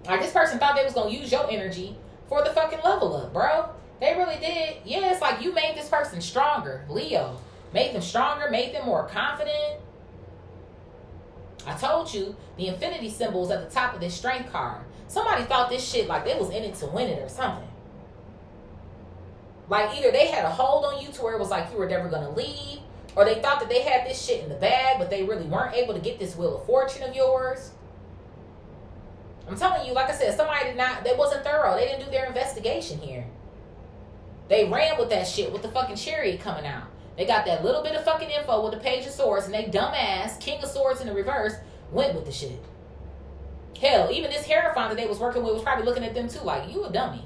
Speaker 1: Like, this person thought they was going to use your energy for the fucking level up, bro. They really did. Yeah, it's like you made this person stronger. Leo. Made them stronger, made them more confident. I told you, the infinity symbol is at the top of this strength card. Somebody thought this shit like they was in it to win it or something. Like, either they had a hold on you to where it was like you were never going to leave, or they thought that they had this shit in the bag, but they really weren't able to get this Wheel of Fortune of yours. I'm telling you, like I said, they wasn't thorough. They didn't do their investigation here. They ran with that shit with the fucking Chariot coming out. They got that little bit of fucking info with the Page of Swords, and they dumbass, King of Swords in the reverse, went with the shit. Hell, even this Hierophant that they was working with was probably looking at them too like, you a dummy.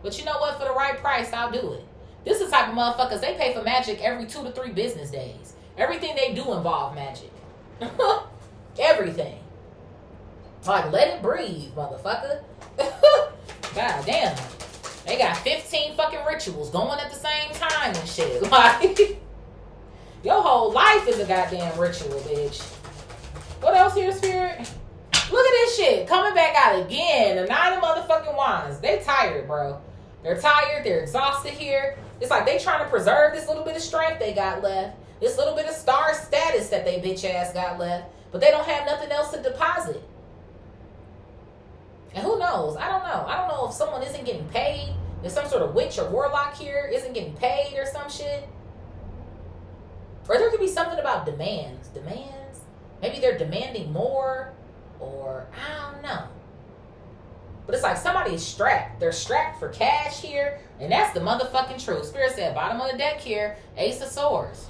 Speaker 1: But you know what? For the right price, I'll do it. This is the type of motherfuckers, they pay for magic every 2 to 3 business days. Everything they do involve magic. Everything. Like, let it breathe, motherfucker. God damn. They got 15 fucking rituals going at the same time and shit. Like, your whole life is a goddamn ritual, bitch. What else here, Spirit? Look at this shit. Coming back out again. The 9 of motherfucking Wands. They tired, bro. They're tired. They're exhausted here. It's like they trying to preserve this little bit of strength they got left. This little bit of star status that they bitch ass got left. But they don't have nothing else to deposit. And who knows? I don't know. I don't know if someone isn't getting paid. If some sort of witch or warlock here isn't getting paid or some shit. Or there could be something about demands. Demands? Maybe they're demanding more. Or, I don't know. But it's like somebody is strapped. They're strapped for cash here. And that's the motherfucking truth. Spirit said, bottom of the deck here, Ace of Swords.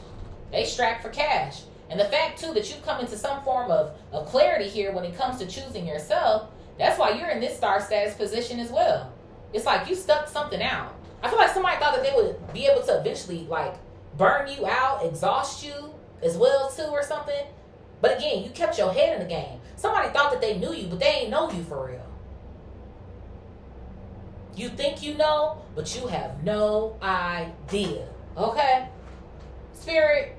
Speaker 1: They strapped for cash. And the fact, too, that you've come into some form of clarity here when it comes to choosing yourself, that's why you're in this star status position as well. It's like you stuck something out. I feel like somebody thought that they would be able to eventually, like, burn you out, exhaust you as well, too, or something. But again, you kept your head in the game. Somebody thought that they knew you, but they ain't know you for real. You think you know, but you have no idea. Okay? Spirit,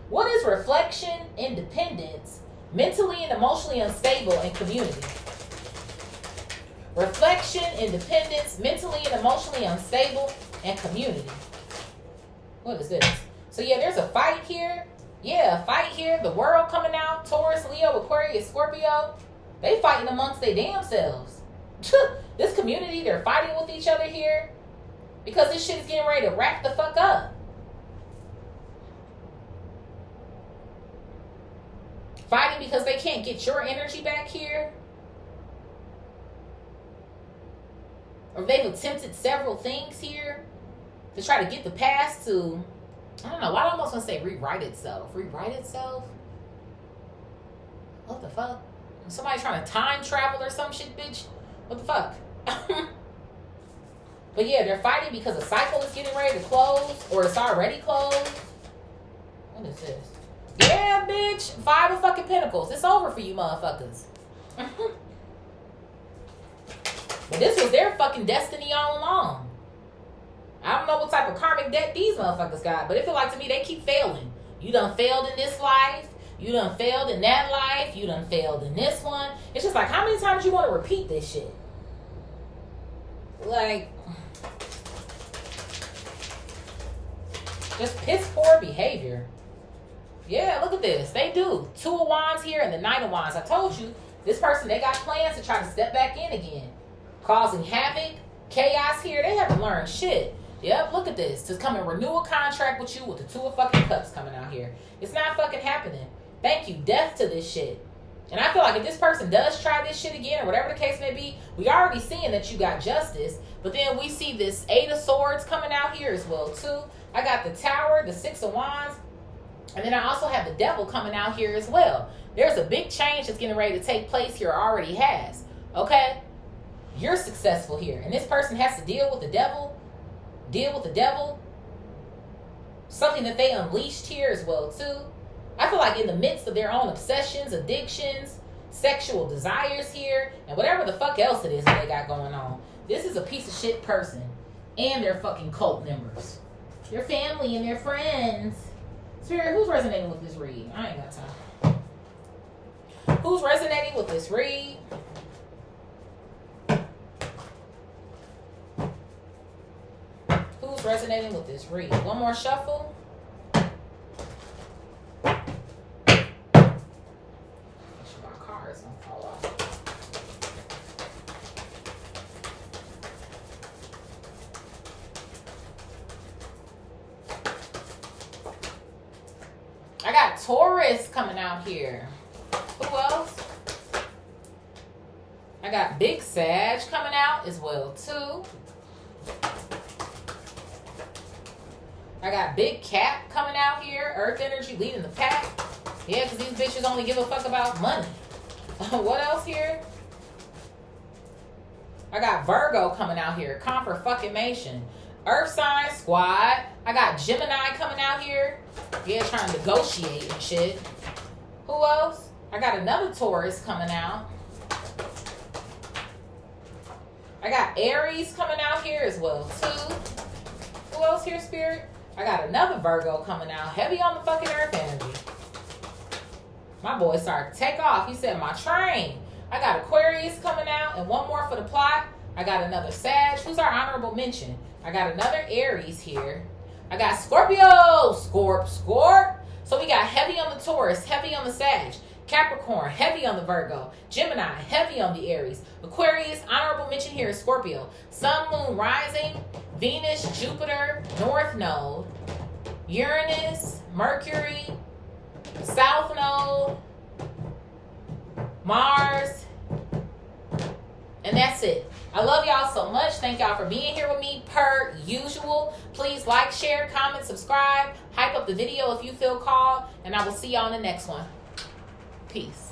Speaker 1: what is reflection, independence, mentally and emotionally unstable, and community? Reflection, independence, mentally and emotionally unstable, and community. What is this? So yeah, there's a fight here. Yeah, a fight here. The world coming out. Taurus, Leo, Aquarius, Scorpio. They fighting amongst their damn selves. This community, they're fighting with each other here. Because this shit is getting ready to rack the fuck up. Fighting because they can't get your energy back here. Or they've attempted several things here to try to get the past to, I don't know, I almost want to say rewrite itself. Rewrite itself? What the fuck? Somebody trying to time travel or some shit, bitch? What the fuck? But yeah, they're fighting because a cycle is getting ready to close, or it's already closed. What is this? Yeah, bitch. 5 of fucking Pentacles. It's over for you motherfuckers. But this was their fucking destiny all along. I don't know what type of karmic debt these motherfuckers got, but it feel like to me they keep failing. You done failed in this life. You done failed in that life. You done failed in this one. It's just like, how many times you want to repeat this shit? Like, just piss poor behavior. Yeah, look at this. They do. 2 of Wands here and the 9 of Wands. I told you, this person, they got plans to try to step back in again. Causing havoc, chaos here. They haven't learned shit. Yep, look at this. To come and renew a contract with you with the 2 of fucking Cups coming out here. It's not fucking happening. Thank you. Death to this shit. And I feel like if this person does try this shit again, or whatever the case may be, we already seeing that you got justice. But then we see this 8 of Swords coming out here as well, too. I got the Tower, the 6 of Wands. And then I also have the Devil coming out here as well. There's a big change that's getting ready to take place here, already has. Okay? You're successful here. And this person has to deal with the devil. Deal with the devil. Something that they unleashed here as well, too. I feel like in the midst of their own obsessions, addictions, sexual desires here, and whatever the fuck else it is that they got going on. This is a piece of shit person and their fucking cult members. Their family and their friends. Spirit, who's resonating with this read? I ain't got time. Who's resonating with this read? Who's resonating with this read? One more shuffle. My cards don't fall off. I got Taurus coming out here. Who else? I got Big Sag coming out as well too. I got Big Cap coming out here. Earth energy leading the pack. Yeah, because these bitches only give a fuck about money. What else here? I got Virgo coming out here. Confirmation. Earth sign squad. I got Gemini coming out here. Yeah, trying to negotiate and shit. Who else? I got another Taurus coming out. I got Aries coming out here as well too. Who else here, Spirit? I got another Virgo coming out. Heavy on the fucking earth energy. My boy started to take off. He said, my train. I got Aquarius coming out. And one more for the plot. I got another Sag. Who's our honorable mention? I got another Aries here. I got Scorpio. Scorp. So we got heavy on the Taurus. Heavy on the Sag. Capricorn. Heavy on the Virgo. Gemini. Heavy on the Aries. Aquarius. Honorable mention here is Scorpio. Sun, Moon, Rising. Venus, Jupiter, North Node, Uranus, Mercury, South Node, Mars, and that's it. I love y'all so much. Thank y'all for being here with me per usual. Please like, share, comment, subscribe, hype up the video if you feel called, and I will see y'all in the next one. Peace.